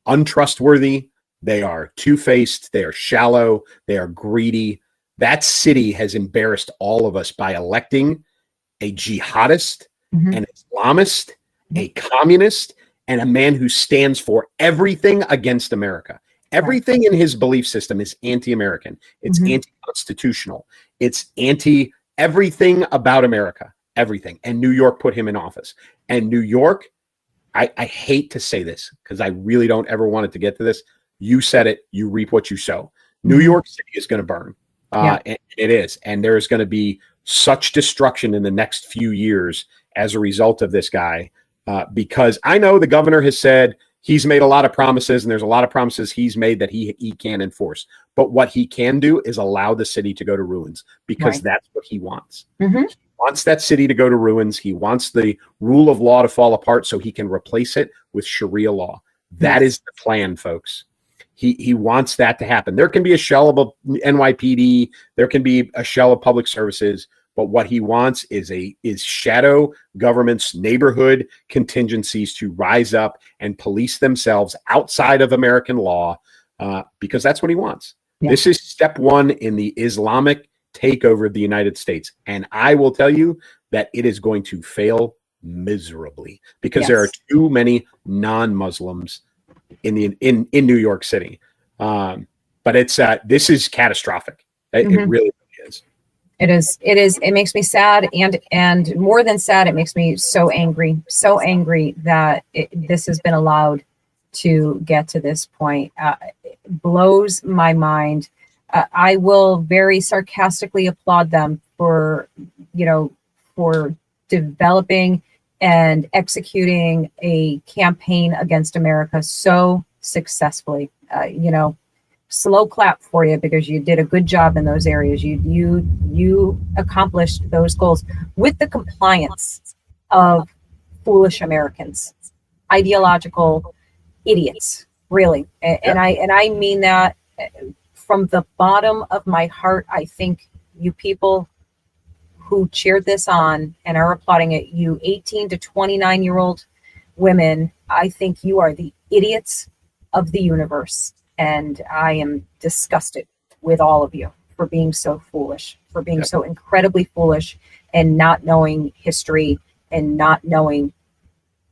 untrustworthy. They are two-faced. They are shallow. They are greedy. That city has embarrassed all of us by electing a jihadist, an Islamist, a communist, and a man who stands for everything against America. Everything in his belief system is anti-American. It's anti-constitutional. It's anti-everything about America. Everything. And New York put him in office. And New York, I hate to say this because I really don't ever want it to get to this. You said it. You reap what you sow. New York City is going to burn. And it is. And there is going to be such destruction in the next few years as a result of this guy. Because I know the governor has said he's made a lot of promises, and there's a lot of promises he's made that he can't enforce. But what he can do is allow the city to go to ruins, because that's what he wants. He wants that city to go to ruins. He wants the rule of law to fall apart so he can replace it with Sharia law. That is the plan, folks. He wants that to happen. There can be a shell of a NYPD. There can be a shell of public services. But what he wants is shadow governments, neighborhood contingencies to rise up and police themselves outside of American law, because that's what he wants. This is step one in the Islamic takeover of the United States. And I will tell you that it is going to fail miserably, because there are too many non-Muslims in New York City. But this is catastrophic. It really is. It is. It makes me sad, and more than sad, it makes me so angry that this has been allowed to get to this point. It blows my mind. I will very sarcastically applaud them for developing and executing a campaign against America so successfully. Slow clap for you, because you did a good job in those areas. You accomplished those goals with the compliance of foolish Americans, ideological idiots, really. And I mean that from the bottom of my heart. I think you people who cheered this on and are applauding it, you 18 to 29-year-old women, I think you are the idiots of the universe. And I am disgusted with all of you for being so foolish, for being so incredibly foolish, and not knowing history and not knowing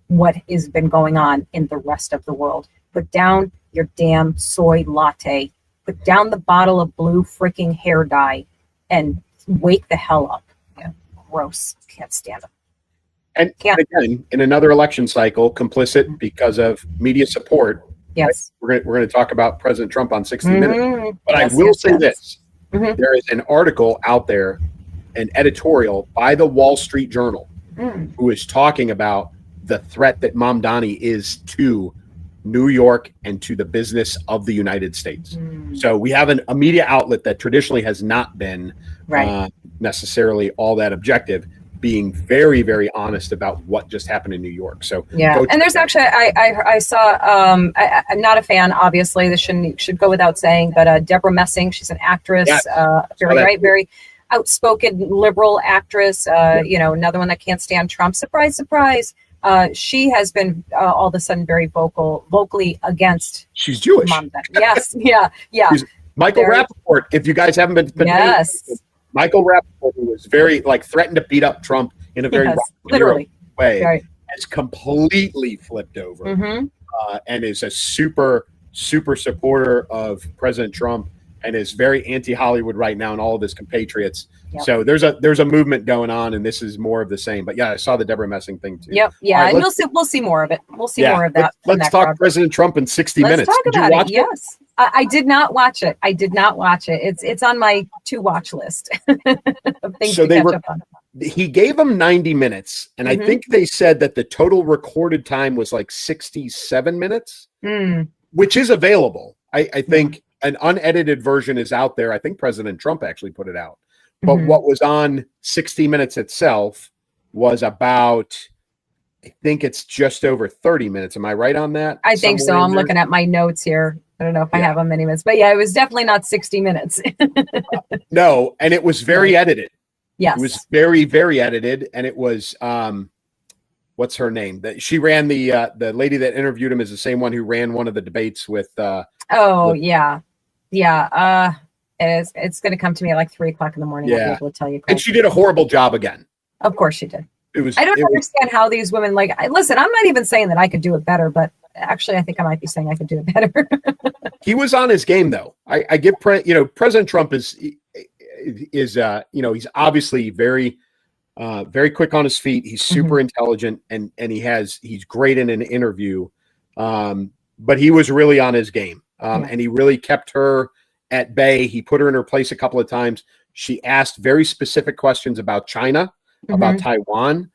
what has been going on in the rest of the world. put down your damn soy latte, put down the bottle of blue freaking hair dye, and wake the hell up. Yeah, gross. Can't stand it. And again, in another election cycle, complicit because of media support. Yes. Right? We're going to talk about President Trump on 60 Minutes. But Yes, I will say yes. this. There is an article out there, an editorial by the Wall Street Journal, who is talking about the threat that Mamdani is to New York and to the business of the United States. So we have a media outlet that traditionally has not been necessarily all that objective, being very, very honest about what just happened in New York. So yeah, and there's actually I saw I'm not a fan, obviously. This should go without saying, but Deborah Messing, she's an actress, very outspoken liberal actress. You know, another one that can't stand Trump. Surprise, surprise. She has been all of a sudden very vocally against. She's Jewish. Yes, yeah. Michael Rappaport, if you guys haven't been yes. Michael Rappaport, who was very threatened to beat up Trump in a very literally way, has completely flipped over and is a super supporter of President Trump and is very anti-Hollywood right now and all of his compatriots. Yep. So there's a movement going on, and this is more of the same. But yeah, I saw the Deborah Messing thing too. Yep, yeah, right, and we'll see more of it. We'll see more of that. Let's talk President Trump in 60 minutes. Let's talk about it. Yes. I did not watch it. It's on my to watch list of things to catch up on. He gave them 90 minutes, and I think they said that the total recorded time was 67 minutes, which is available. I think an unedited version is out there. I think President Trump actually put it out. But what was on 60 Minutes itself was about, I think it's just over 30 minutes. Am I right on that? I think so. I'm looking at my notes here. I don't know if I have them many minutes, but yeah, it was definitely not 60 minutes. No, and it was very edited. Yes. It was very, very edited. And it was, what's her name? She ran the lady that interviewed him is the same one who ran one of the debates with. Yeah. It's going to come to me at 3 o'clock in the morning. I'll be able to tell you. And she did a horrible job again. Of course she did. I don't understand how these women listen, I'm not even saying that I could do it better, but actually I think I might be saying I could do it better. He was on his game though. I give President Trump is he's obviously very quick on his feet. He's super intelligent and he's great in an interview. But he was really on his game. And he really kept her at bay. He put her in her place a couple of times. She asked very specific questions about China, about Taiwan.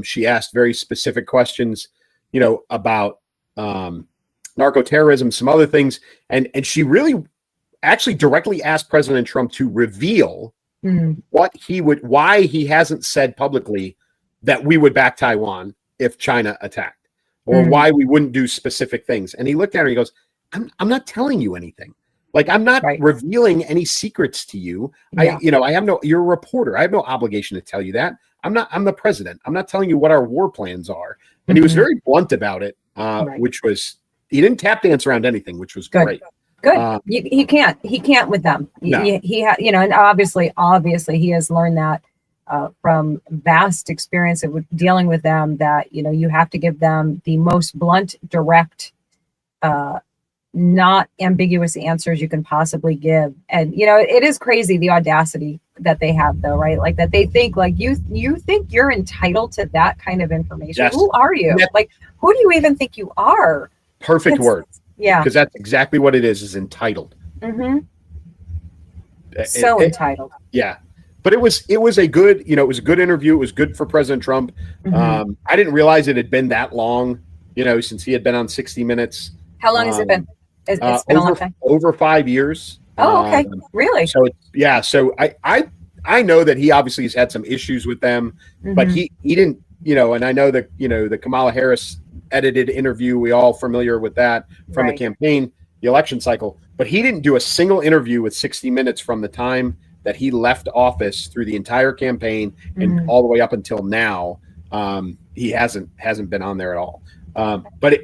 She asked very specific questions, about narco-terrorism, some other things. And she really actually directly asked President Trump to reveal why he hasn't said publicly that we would back Taiwan if China attacked, or why we wouldn't do specific things. And he looked at her and he goes, I'm not telling you anything. I'm not revealing any secrets to you. Yeah. You're a reporter. I have no obligation to tell you that. I'm the president. I'm not telling you what our war plans are. And he was very blunt about it, which was, he didn't tap dance around anything, which was great. Good. He can't with them. No. And obviously he has learned that from vast experience of dealing with them, that, you have to give them the most blunt, direct, not ambiguous answers you can possibly give. And it is crazy, the audacity that they have though, right? That they think you think you're entitled to that kind of information. Yes. Who are you? Yeah. Who do you even think you are? Perfect word. Yeah, because that's exactly what it is entitled. So entitled. Yeah, but it was a good interview. It was good for President Trump. I didn't realize it had been that long, since he had been on 60 Minutes. How long has it been? It's been a long time. Over 5 years. Oh, okay. Really? So So I know that he obviously has had some issues with them, but he didn't, and I know that, the Kamala Harris edited interview, we all familiar with that from the campaign, the election cycle, but he didn't do a single interview with 60 Minutes from the time that he left office through the entire campaign and all the way up until now. He hasn't been on there at all. But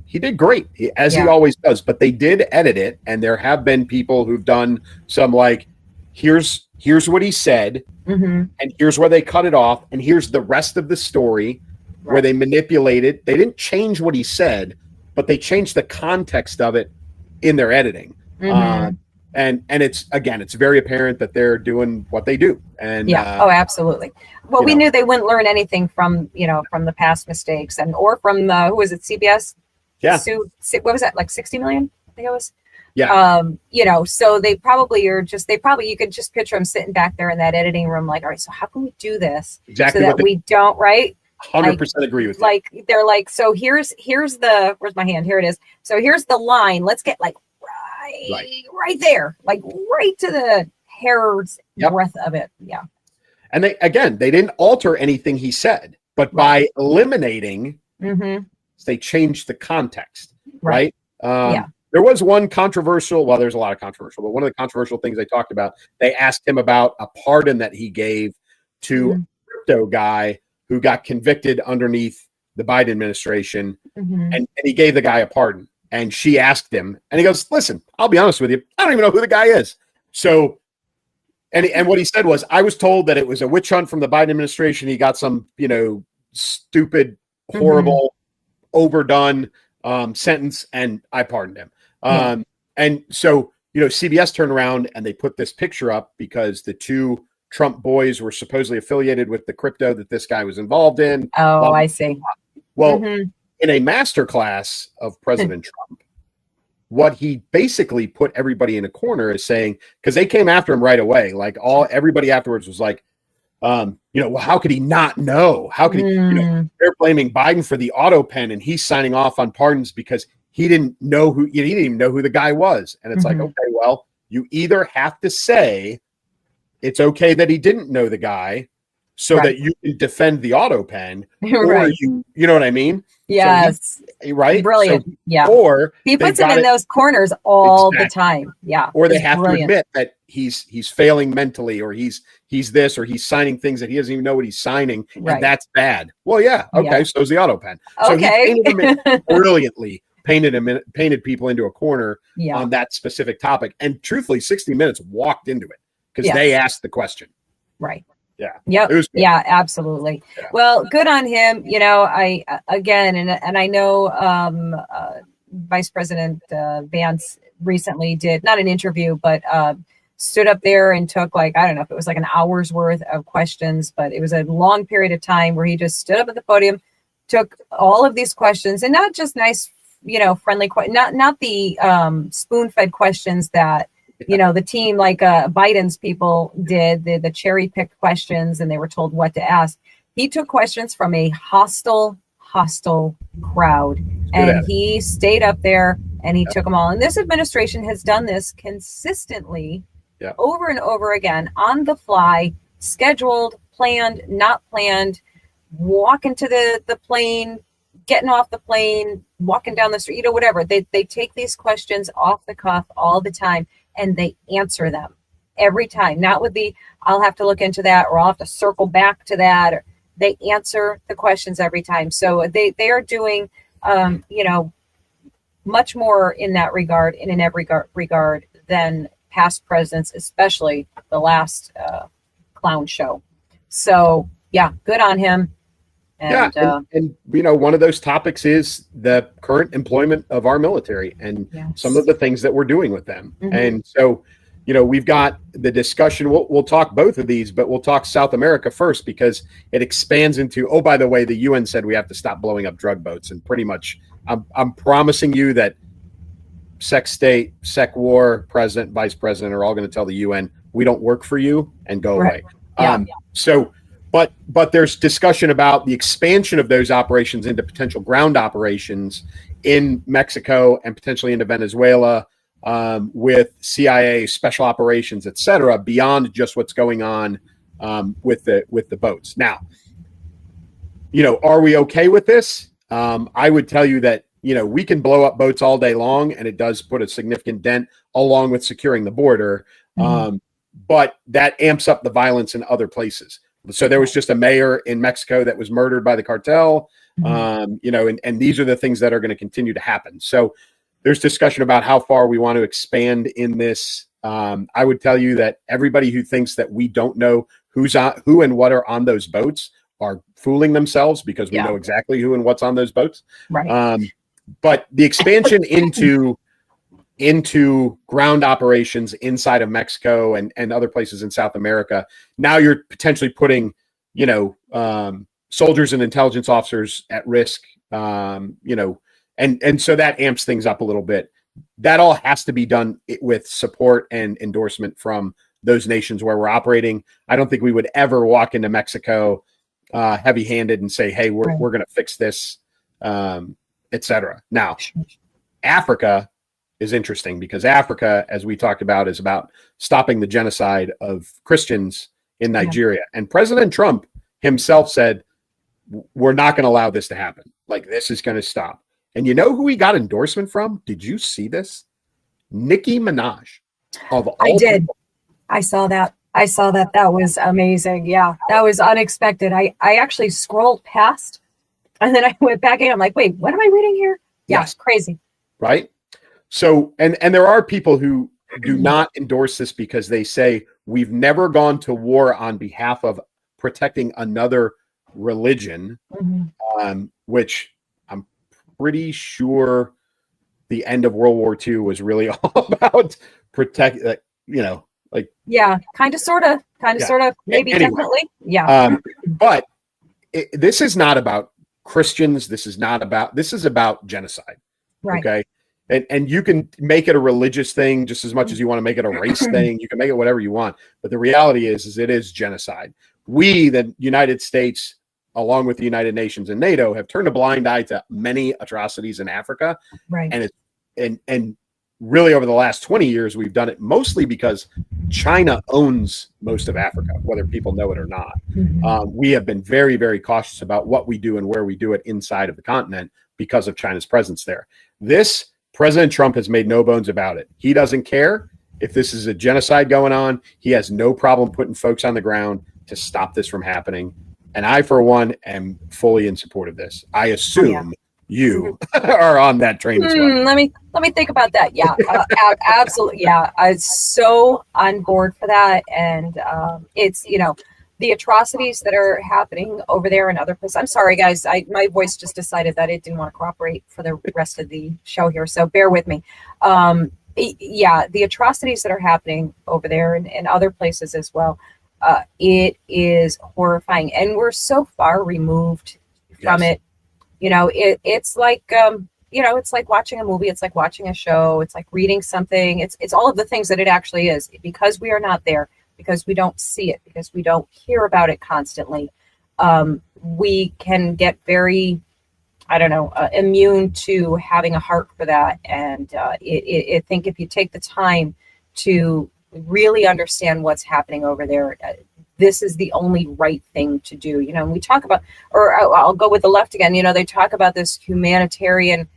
he did great, as he always does. But they did edit it, and there have been people who've done some here's what he said, and here's where they cut it off, and here's the rest of the story where they manipulated. They didn't change what he said, but they changed the context of it in their editing. And it's, again, it's very apparent that they're doing what they do. And oh, absolutely. Well, we know. knew they wouldn't learn anything from, from the past mistakes or from who was it, CBS? Yeah. What was that, like 60 million? I think it was. Yeah. So they probably you could just picture them sitting back there in that editing room, like, all right, so how can we do this Exactly so that we don't, right? 100% agree with you. Like, they're like, so here's where's my hand? Here it is. So here's the line. Let's get like right there, like right to the hair's breadth of it. Yeah. And they didn't alter anything he said, but by eliminating, they changed the context, right? There was one controversial, well, there's a lot of controversial, but one of the controversial things they talked about, they asked him about a pardon that he gave to a crypto guy who got convicted underneath the Biden administration, and he gave the guy a pardon. And she asked him, and he goes, listen, I'll be honest with you, I don't even know who the guy is. So, and what he said was, I was told that it was a witch hunt from the Biden administration. He got some, stupid, horrible, overdone sentence, and I pardoned him. And so, CBS turned around and they put this picture up because the two Trump boys were supposedly affiliated with the crypto that this guy was involved in. Oh, I see. Well, in a masterclass of President Trump, what he basically put everybody in a corner is saying, because they came after him right away, like everybody afterwards was like, well, how could he not know? How could he? They're blaming Biden for the auto pen, and he's signing off on pardons because he didn't know he didn't even know who the guy was. And it's like, okay, well, you either have to say it's okay that he didn't know the guy, so that you can defend the auto pen, or you know what I mean? Yes. So right. Brilliant. So, or he puts him in those corners all the time. Yeah. Or they have to admit that he's failing mentally, or he's this, or he's signing things that he doesn't even know what he's signing, and that's bad. Well, yeah. Okay. So is the auto pen. So he painted him in brilliantly, painted people into a corner on that specific topic. And truthfully, 60 Minutes walked into it because they asked the question. Right. Yeah. Yep. Yeah, absolutely. Yeah. Well, good on him. I I know Vice President Vance recently did not an interview, but stood up there and took I don't know if it was an hour's worth of questions, but it was a long period of time where he just stood up at the podium, took all of these questions, and not just nice, friendly, not the spoon-fed questions that the team Biden's people did, the cherry picked questions, and they were told what to ask. He took questions from a hostile crowd, and he stayed up there and he took them all. And this administration has done this consistently over and over again, on the fly, scheduled, planned, not planned, walking to the plane, getting off the plane, walking down the street, whatever. They take these questions off the cuff all the time, and they answer them every time. Not with I'll have to look into that, or I'll have to circle back to that. Or they answer the questions every time. So they are doing, much more in that regard, and in every regard, than past presidents, especially the last clown show. So yeah, good on him. And, and one of those topics is the current employment of our military and some of the things that we're doing with them. And so, we've got the discussion. We'll talk both of these, but we'll talk South America first because it expands into, oh, by the way, the UN said we have to stop blowing up drug boats. And pretty much I'm promising you that Sec State, Sec War, President, Vice President are all going to tell the UN, we don't work for you, and go away. So, but there's discussion about the expansion of those operations into potential ground operations in Mexico and potentially into Venezuela, with CIA special operations, et cetera, beyond just what's going on with the boats. Now, are we okay with this? I would tell you that, we can blow up boats all day long, and it does put a significant dent along with securing the border. But that amps up the violence in other places. So there was just a mayor in Mexico that was murdered by the cartel, and these are the things that are going to continue to happen. So there's discussion about how far we want to expand in this. I would tell you that everybody who thinks that we don't know who and what are on those boats are fooling themselves, because we know exactly who and what's on those boats. Right. but the expansion into ground operations inside of Mexico and other places in South America, now you're potentially putting, soldiers and intelligence officers at risk, and so that amps things up a little bit. That all has to be done with support and endorsement from those nations where we're operating. I don't think we would ever walk into Mexico heavy-handed and say, hey, we're going to fix this, etc. Now, Africa is interesting because Africa, as we talked about, is about stopping the genocide of Christians in Nigeria. And President Trump himself said, we're not going to allow this to happen. Like, this is going to stop. And you know who he got endorsement from? Did you see this? Nicki Minaj. I did. I saw that. That was amazing. Yeah, that was unexpected. I actually scrolled past and then I went back in. I'm like, wait, what am I reading here? Yeah, yes. Crazy. Right? So, and there are people who do not endorse this because they say we've never gone to war on behalf of protecting another religion, which I'm pretty sure the end of World War II was really all about protect, yeah, kind of, sort of, maybe, anyway, definitely. Yeah. But this is not about Christians. This is about genocide. Right. Okay. And you can make it a religious thing just as much as you want to make it a race thing. You can make it whatever you want. But the reality is it is genocide. We, the United States, along with the United Nations and NATO, have turned a blind eye to many atrocities in Africa. Right. And really over the last 20 years, we've done it mostly because China owns most of Africa, whether people know it or not. We have been very, very cautious about what we do and where we do it inside of the continent because of China's presence there. President Trump has made no bones about it. He doesn't care if this is a genocide going on. He has no problem putting folks on the ground to stop this from happening. And I, for one, am fully in support of this. I assume you are on that train as well. Let me think about that. Yeah, absolutely. Yeah, I'm so on board for that. And it's, the atrocities that are happening over there in other places. I'm sorry, guys. My voice just decided that it didn't want to cooperate for the rest of the show here, so bear with me. The atrocities that are happening over there and other places as well, it is horrifying. And we're so far removed from it. It's like, it's like watching a movie. It's like watching a show. It's like reading something. It's all of the things that it actually is, because we are not there, because we don't see it, because we don't hear about it constantly. We can get very, immune to having a heart for that. And I think if you take the time to really understand what's happening over there, this is the only right thing to do. We talk about, or I'll go with the left again, they talk about this humanitarian,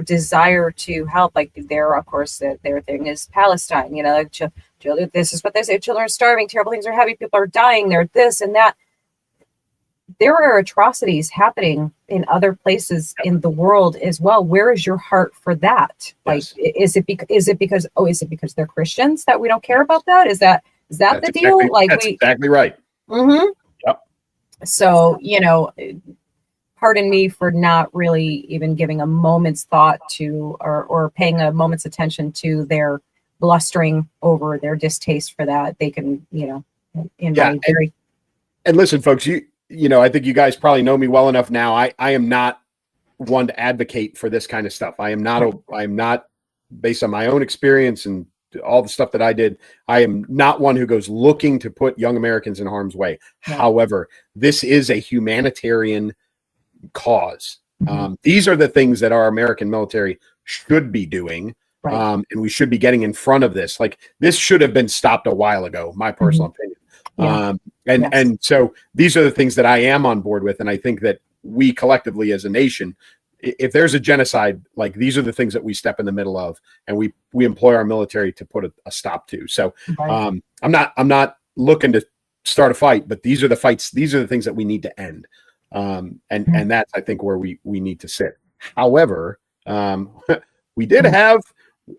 desire to help. Like of course, their thing is Palestine, children, this is what they say, children are starving, terrible things are happening, people are dying, they're this and that. There are atrocities happening in other places in the world as well. Where is your heart for that? Yes. Like, is it because they're Christians that we don't care about that? Is that the deal? That's exactly right. Mm-hmm. Yep. So, pardon me for not really even giving a moment's thought to, or paying a moment's attention to their blustering over their distaste for that. They can, and listen, folks, I think you guys probably know me well enough now. I am not one to advocate for this kind of stuff. I am not based on my own experience and all the stuff that I did. I am not one who goes looking to put young Americans in harm's way. Yeah. However, this is a humanitarian cause. These are the things that our American military should be doing. Right. And we should be getting in front of this. Like, this should have been stopped a while ago, my personal opinion. Yeah. And so these are the things that I am on board with. And I think that we collectively as a nation, if there's a genocide, like, these are the things that we step in the middle of, and we employ our military to put a stop to. So I'm not looking to start a fight, but these are the fights. These are the things that we need to end. And that's, I think, where we need to sit. However, we did have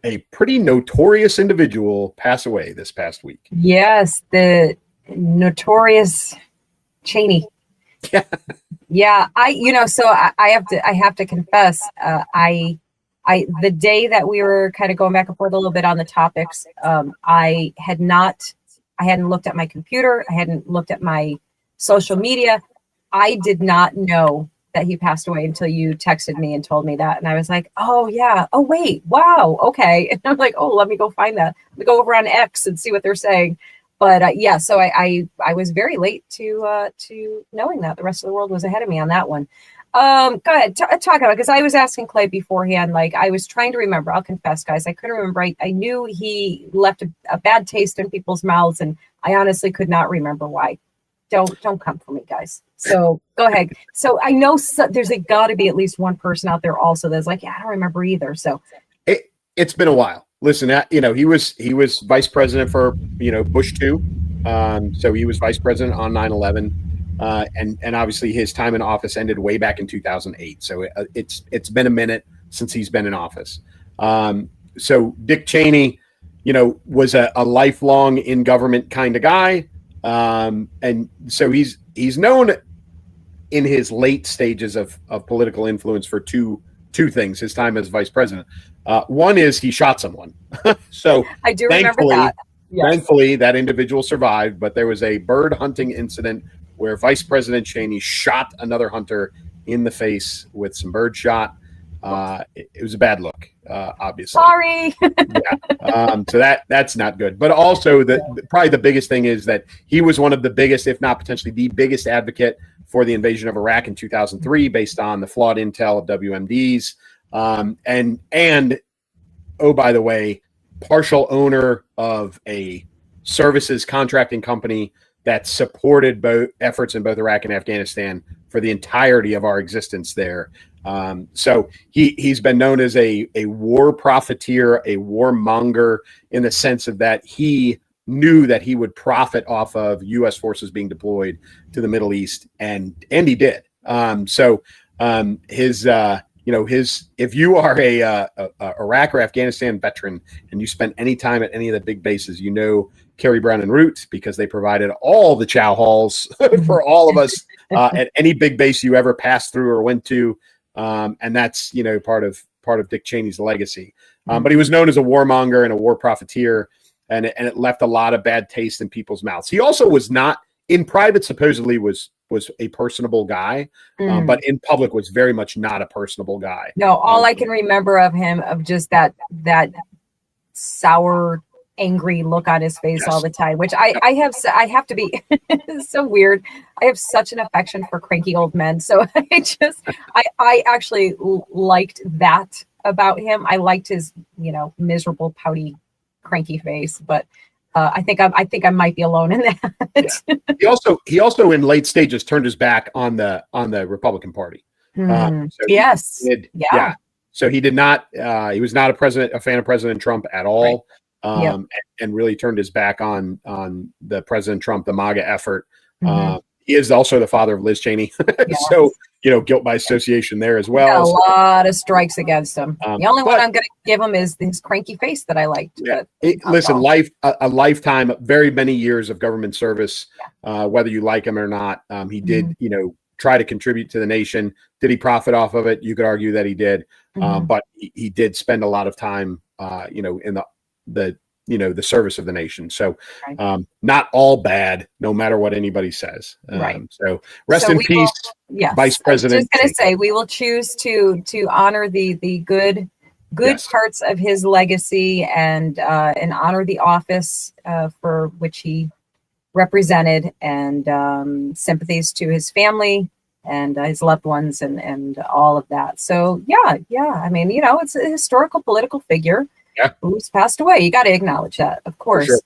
a pretty notorious individual pass away this past week. Yes, the notorious Cheney. Yeah, I have to confess, the day that we were kind of going back and forth a little bit on the topics, I hadn't looked at my computer. I hadn't looked at my social media. I did not know that he passed away until you texted me and told me that. And I was like, oh yeah. Oh wait, wow. Okay. And I'm like, oh, let me go find that. Let me go over on X and see what they're saying. But yeah, so I was very late to knowing that. The rest of the world was ahead of me on that one. Go ahead, talk about it, because I was asking Clay beforehand. Like, I was trying to remember. I'll confess, guys, I couldn't remember. I knew he left a bad taste in people's mouths, and I honestly could not remember why. Don't come for me, guys. So go ahead. So I know there's got to be at least one person out there also that's like, yeah, I don't remember either. So it's been a while. Listen, he was vice president for Bush 2, so he was vice president on 9/11, and obviously his time in office ended way back in 2008. So it's been a minute since he's been in office. So Dick Cheney, was a lifelong in government kind of guy, and so he's known in his late stages of political influence for two things. His time as vice president. One is he shot someone. So I do remember that. Yes. Thankfully, that individual survived, but there was a bird hunting incident where Vice President Cheney shot another hunter in the face with some bird shot. It was a bad look, obviously. Sorry. Yeah. So that's not good. But also, probably the biggest thing is that he was one of the biggest, if not potentially the biggest advocate for the invasion of Iraq in 2003, based on the flawed intel of WMDs. And oh, by the way, partial owner of a services contracting company that supported both efforts in both Iraq and Afghanistan for the entirety of our existence there. So he's been known as a war profiteer, a warmonger, in the sense of that he knew that he would profit off of U.S. forces being deployed to the Middle East, and he did. If you are a Iraq or Afghanistan veteran and you spent any time at any of the big bases, Kerry Brown and Root, because they provided all the chow halls for all of us at any big base you ever passed through or went to, and that's part of Dick Cheney's legacy. But he was known as a warmonger and a war profiteer, and it left a lot of bad taste in people's mouths. He also was not in private, supposedly was a personable guy, but in public was very much not a personable guy. No, all I can remember of him, of just that sour, angry look on his face all the time, which I have to be it's so weird. I have such an affection for cranky old men. So I actually liked that about him. I liked his, miserable, pouty, cranky face, but I think I might be alone in that. Yeah. He also in late stages turned his back on the Republican Party. Yes. So he did not. He was not a fan of President Trump at all, and really turned his back on the President Trump, the MAGA effort. He is also the father of Liz Cheney, so guilt by association there as well. A lot of strikes against him. The only one I'm going to give him is his cranky face that I liked. Yeah. A lifetime, very many years of government service, whether you like him or not. He did, try to contribute to the nation. Did he profit off of it? You could argue that he did, but he did spend a lot of time, in the service of the nation. So not all bad, no matter what anybody says. So rest in peace, Vice President. I was just going to say, we will choose to honor the good parts of his legacy and honor the office for which he represented, and sympathies to his family and his loved ones and all of that. So I mean, it's a historical political figure. Who's passed away. You got to acknowledge that, of course. Sure.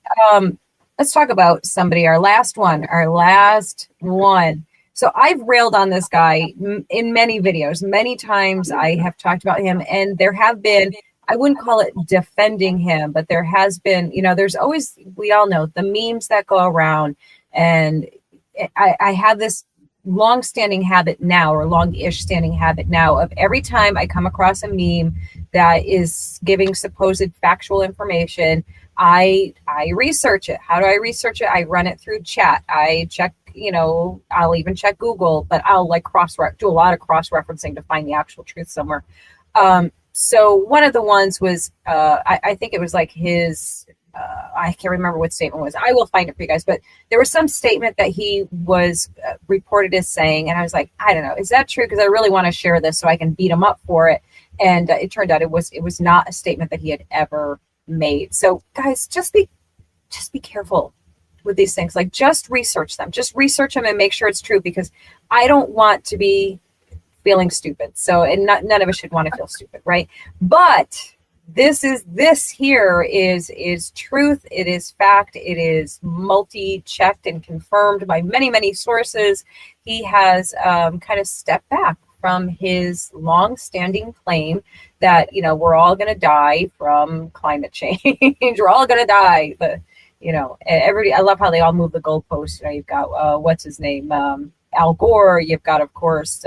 Let's talk about somebody, our last one. So I've railed on this guy in many videos. Many times I have talked about him, and there have been, I wouldn't call it defending him, but there has been, there's always, we all know the memes that go around, and I have this long-standing habit now, or long-ish standing habit now, of every time I come across a meme that is giving supposed factual information, I research it. How do I research it? I run it through chat. I check, I'll even check Google, but I'll like do a lot of cross-referencing to find the actual truth somewhere. So one of the ones was, I think it was like his, I can't remember what statement was. I will find it for you guys, but there was some statement that he was reported as saying, and I was like, I don't know, is that true? Because I really want to share this so I can beat him up for it. And it turned out it was not a statement that he had ever made. So guys, just be careful with these things. Like, just research them and make sure it's true, because I don't want to be feeling stupid. So, and none of us should want to feel stupid, right? But this here is truth. It is fact. It is multi-checked and confirmed by many, many sources. He has kind of stepped back from his long-standing claim that, we're all going to die from climate change. We're all going to die. Everybody, I love how they all move the goalposts. You've got, what's his name? Al Gore. You've got, of course,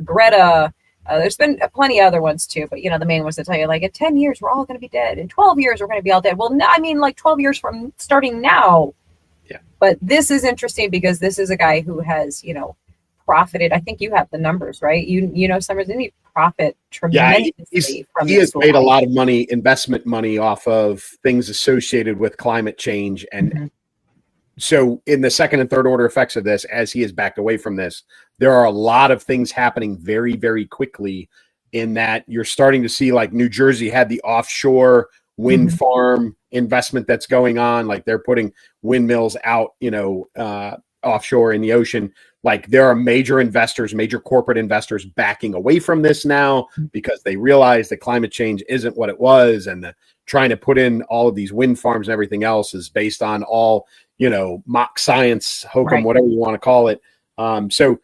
Greta. There's been plenty of other ones too, but the main ones that tell you, like, in 10 years, we're all going to be dead. In 12 years, we're going to be all dead. Well, no, I mean, like 12 years from starting now. Yeah. But this is interesting because this is a guy who has, profited. I think you have the numbers, right? Summers, didn't he profit tremendously from he has made a lot of money, investment money, off of things associated with climate change. And so in the second and third order effects of this, as he has backed away from this, there are a lot of things happening very, very quickly, in that you're starting to see, like, New Jersey had the offshore wind farm investment that's going on. Like, they're putting windmills out, offshore in the ocean. Like, there are major corporate investors backing away from this now, because they realize that climate change isn't what it was. And trying to put in all of these wind farms and everything else is based on all, mock science, hokum, right, whatever you want to call it. So,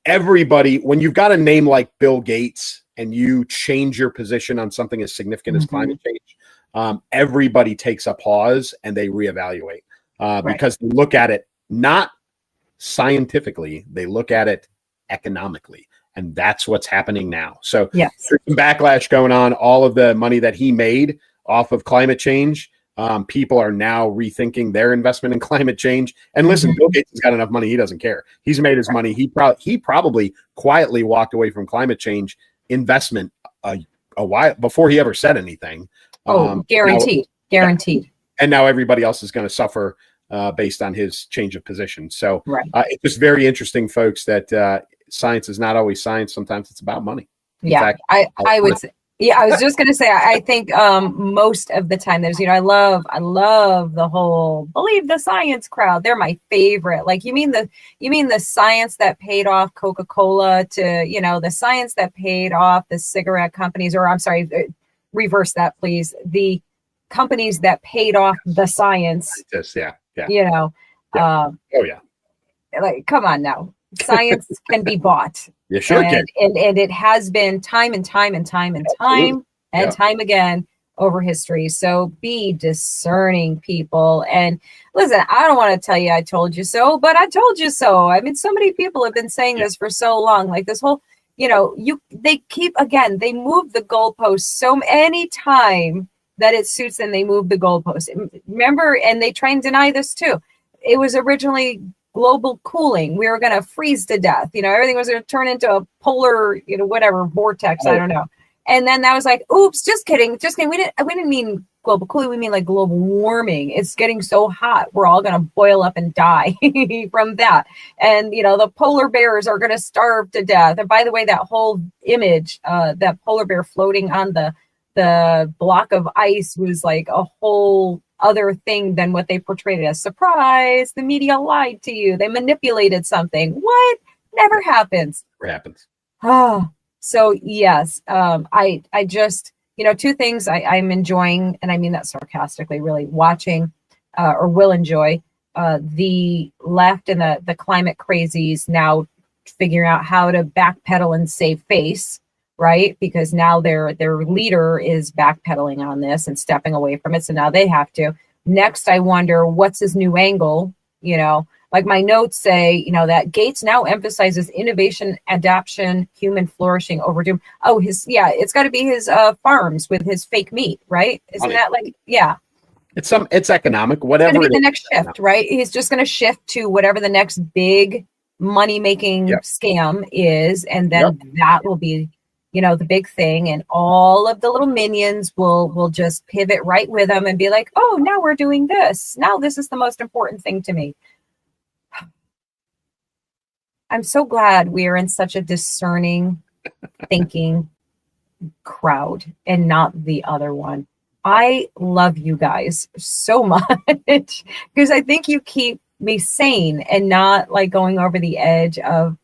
everybody, when you've got a name like Bill Gates and you change your position on something as significant as climate change, everybody takes a pause and they reevaluate, because they look at it not scientifically, they look at it economically. And that's what's happening now. So yes, there's some backlash going on. All of the money that he made off of climate change, people are now rethinking their investment in climate change. And listen, Bill Gates has got enough money. He doesn't care. He's made his money. He probably quietly walked away from climate change investment a while before he ever said anything. Guaranteed. Guaranteed. And now everybody else is going to suffer based on his change of position. So right, it's just very interesting, folks, that science is not always science. Sometimes it's about money. In fact, I would say, I was just going to say, I think most of the time there's, I love the whole believe the science crowd. They're my favorite. Like, you mean the science that paid off Coca-Cola to, the science that paid off the cigarette companies, or I'm sorry, reverse that, please. The companies that paid off the science. Like, come on now. Science can be bought. You sure can. And it has been time and time again over history. So be discerning, people. And listen, I don't want to tell you I told you so, but I told you so. I mean, so many people have been saying this for so long. Like, this whole, they move the goalposts so any time that it suits them, they move the goalposts. Remember, and they try and deny this too. It was originally global cooling. We were going to freeze to death. Everything was going to turn into a polar, whatever vortex. I don't know. And then that was like, oops, just kidding. We didn't mean global cooling. We mean like global warming. It's getting so hot. We're all going to boil up and die from that. And, the polar bears are going to starve to death. And by the way, that whole image, that polar bear floating on the block of ice was like a whole other thing than what they portrayed it as. Surprise, the media lied to you. They manipulated something. What? Never happens. Never happens. Oh, so yes, I just, two things I'm enjoying, and I mean that sarcastically, really watching or will enjoy the left and the climate crazies now figuring out how to backpedal and save face. Right? Because now their leader is backpedaling on this and stepping away from it. So now they have to. Next, I wonder, what's his new angle? Like my notes say, that Gates now emphasizes innovation, adaptation, human flourishing over doom. Oh, it's got to be his farms with his fake meat, right? Isn't that like, yeah. It's economic, It's going whatever to be it the is. next shift, right? He's just going to shift to whatever the next big money-making Yep. scam is, and then Yep. that will be, the big thing, and all of the little minions will just pivot right with him and be like, oh, now we're doing this. Now this is the most important thing to me. I'm so glad we are in such a discerning, thinking crowd and not the other one. I love you guys so much because I think you keep me sane and not like going over the edge of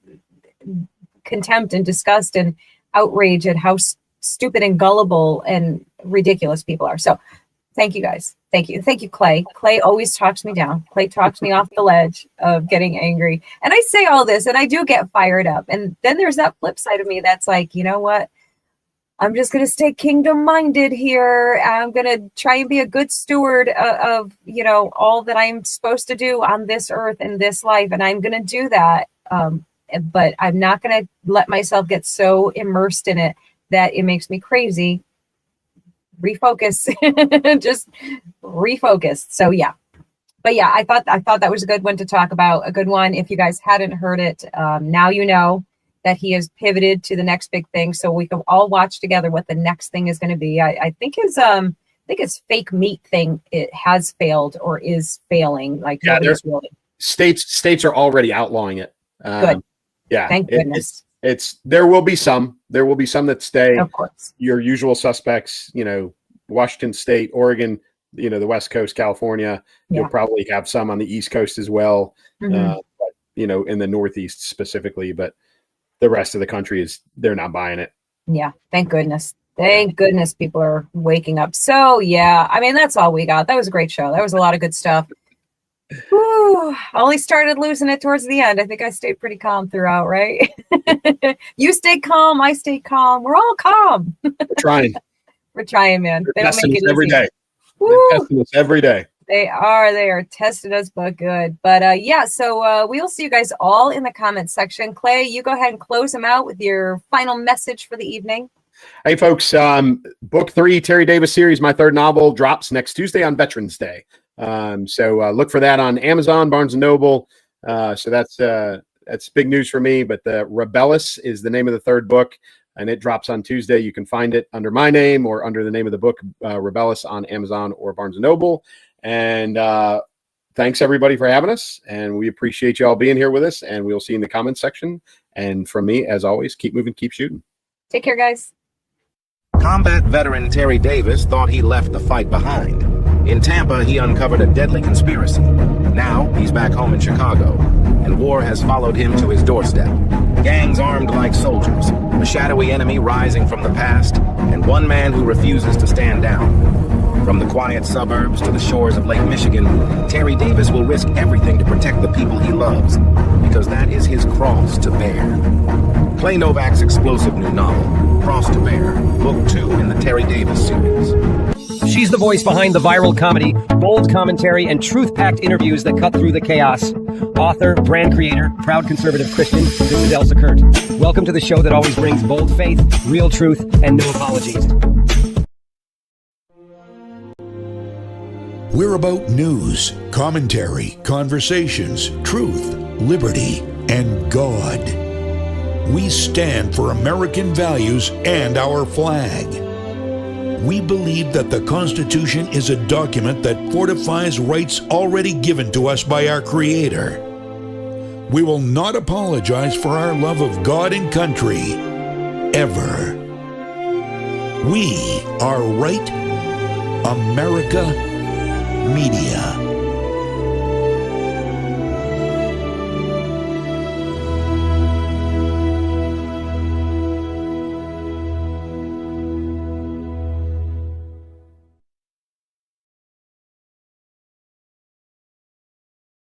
contempt and disgust and outrage at how stupid and gullible and ridiculous people are. So thank you guys. Thank you. Thank you, Clay. Clay always talks me down. Clay talks me off the ledge of getting angry. And I say all this and I do get fired up. And then there's that flip side of me that's like, you know what? I'm just going to stay kingdom minded here. I'm going to try and be a good steward of, all that I'm supposed to do on this earth in this life. And I'm going to do that. But I'm not going to let myself get so immersed in it that it makes me crazy. Refocus, just refocus. So yeah. But yeah, I thought that was a good one to talk about. A good one. If you guys hadn't heard it, now you know that he has pivoted to the next big thing. So we can all watch together what the next thing is going to be. I think his fake meat thing, it has failed or is failing. Like really. States are already outlawing it. Good. Yeah. Thank goodness. There will be some that stay. Of course. Your usual suspects, Washington State, Oregon, the West Coast, California. Yeah. You'll probably have some on the East Coast as well. Mm-hmm. But, in the Northeast specifically, but the rest of the country they're not buying it. Yeah. Thank goodness. Thank goodness people are waking up. So yeah, I mean, that's all we got. That was a great show. That was a lot of good stuff. Whew, I only started losing it towards the end. I think I stayed pretty calm throughout, right? You stayed calm. I stayed calm. We're all calm. We're trying. We're trying, man. They're They don't testing make us it every easy. day. Woo! They're testing us every day. They are testing us, but good. But yeah, so we'll see you guys all in the comments section. Clay, you go ahead and close them out with your final message for the evening. Hey, folks, book 3, Terry Davis series, my third novel, drops next Tuesday on Veterans Day. So look for that on Amazon, Barnes & Noble. So that's big news for me. But the Rebellus is the name of the third book, and it drops on Tuesday. You can find it under my name or under the name of the book, Rebellus, on Amazon or Barnes & Noble. And thanks, everybody, for having us. And we appreciate you all being here with us. And we'll see you in the comments section. And from me, as always, keep moving, keep shooting. Take care, guys. Combat veteran Terry Davis thought he left the fight behind. In Tampa, he uncovered a deadly conspiracy. Now, he's back home in Chicago, and war has followed him to his doorstep. Gangs armed like soldiers, a shadowy enemy rising from the past, and one man who refuses to stand down. From the quiet suburbs to the shores of Lake Michigan, Terry Davis will risk everything to protect the people he loves, because that is his cross to bear. Clay Novak's explosive new novel, Cross to Bear, Book 2 in the Terry Davis series. She's the voice behind the viral comedy, bold commentary, and truth-packed interviews that cut through the chaos. Author, brand creator, proud conservative Christian, this is Elsa Kurt. Welcome to the show that always brings bold faith, real truth, and no apologies. We're about news, commentary, conversations, truth, liberty, and God. We stand for American values and our flag. We believe that the Constitution is a document that fortifies rights already given to us by our Creator. We will not apologize for our love of God and country, ever. We are Right America Media.